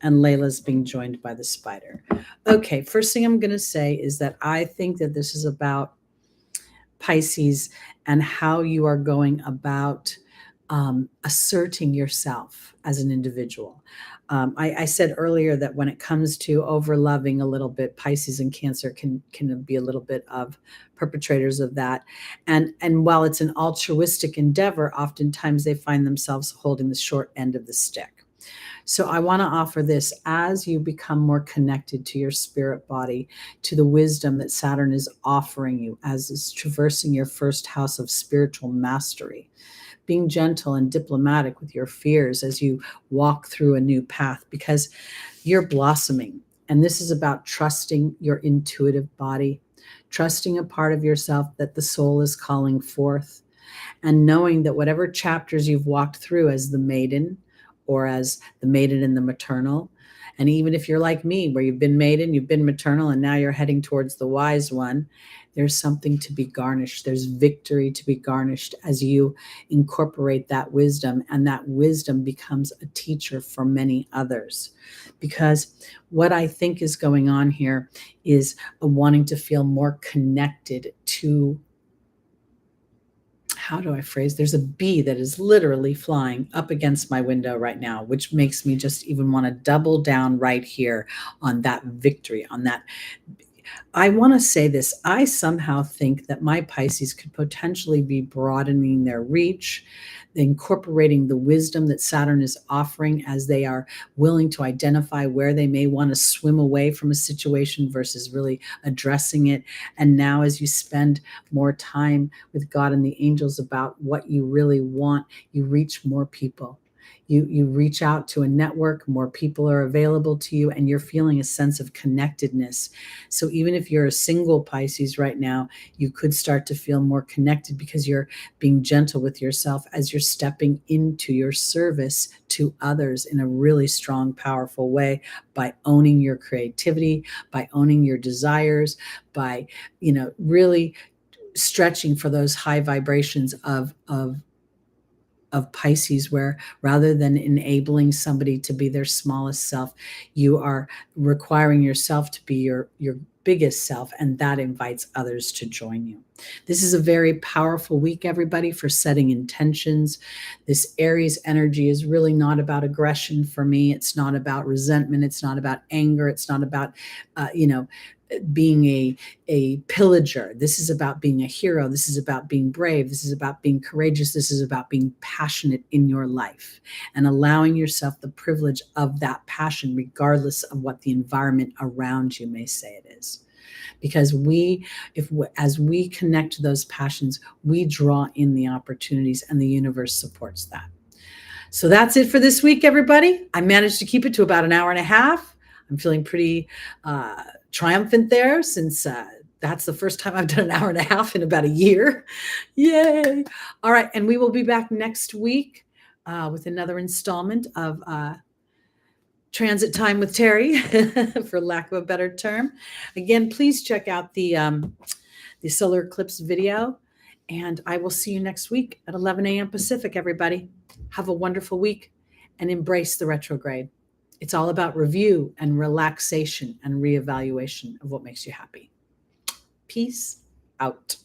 And Layla is being joined by the spider. Okay, first thing I'm going to say is that I think that this is about Pisces and how you are going about asserting yourself as an individual. I said earlier that when it comes to over-loving a little bit, Pisces and Cancer can be a little bit of perpetrators of that. And while it's an altruistic endeavor, oftentimes they find themselves holding the short end of the stick. So I want to offer this as you become more connected to your spirit body, to the wisdom that Saturn is offering you as it's traversing your first house of spiritual mastery. Being gentle and diplomatic with your fears as you walk through a new path, because you're blossoming. And this is about trusting your intuitive body, trusting a part of yourself that the soul is calling forth, and knowing that whatever chapters you've walked through as the maiden, or as the maiden in the maternal, and even if you're like me, where you've been maiden, you've been maternal, and now you're heading towards the wise one, there's something to be garnished. There's victory to be garnished as you incorporate that wisdom, and that wisdom becomes a teacher for many others. Because what I think is going on here is a wanting to feel more connected to, how do I phrase? There's a bee that is literally flying up against my window right now, which makes me just even want to double down right here on that victory, on that. I want to say this. I somehow think that my Pisces could potentially be broadening their reach, incorporating the wisdom that Saturn is offering as they are willing to identify where they may want to swim away from a situation versus really addressing it. And now, as you spend more time with God and the angels about what you really want, you reach more people. You reach out to a network, more people are available to you, and you're feeling a sense of connectedness. So even if you're a single Pisces right now, you could start to feel more connected because you're being gentle with yourself as you're stepping into your service to others in a really strong, powerful way, by owning your creativity, by owning your desires, by, really stretching for those high vibrations of Pisces, where rather than enabling somebody to be their smallest self, you are requiring yourself to be your biggest self, and that invites others to join you. This is a very powerful week, everybody, for setting intentions. This Aries energy is really not about aggression for me. It's not about resentment. It's not about anger. It's not about, being a pillager. This is about being a hero. This is about being brave. This is about being courageous. This is about being passionate in your life and allowing yourself the privilege of that passion, regardless of what the environment around you may say it is. Because as we connect to those passions, we draw in the opportunities, and the universe supports that. So that's it for this week, everybody. I managed to keep it to about an hour and a half. I'm feeling pretty triumphant there, since that's the first time I've done an hour and a half in about a year. Yay. All right. And we will be back next week with another installment of Transit Time with Teri, for lack of a better term. Again, please check out the Solar Eclipse video, and I will see you next week at 11 a.m. Pacific, everybody. Have a wonderful week and embrace the retrograde. It's all about review and relaxation and reevaluation of what makes you happy. Peace out.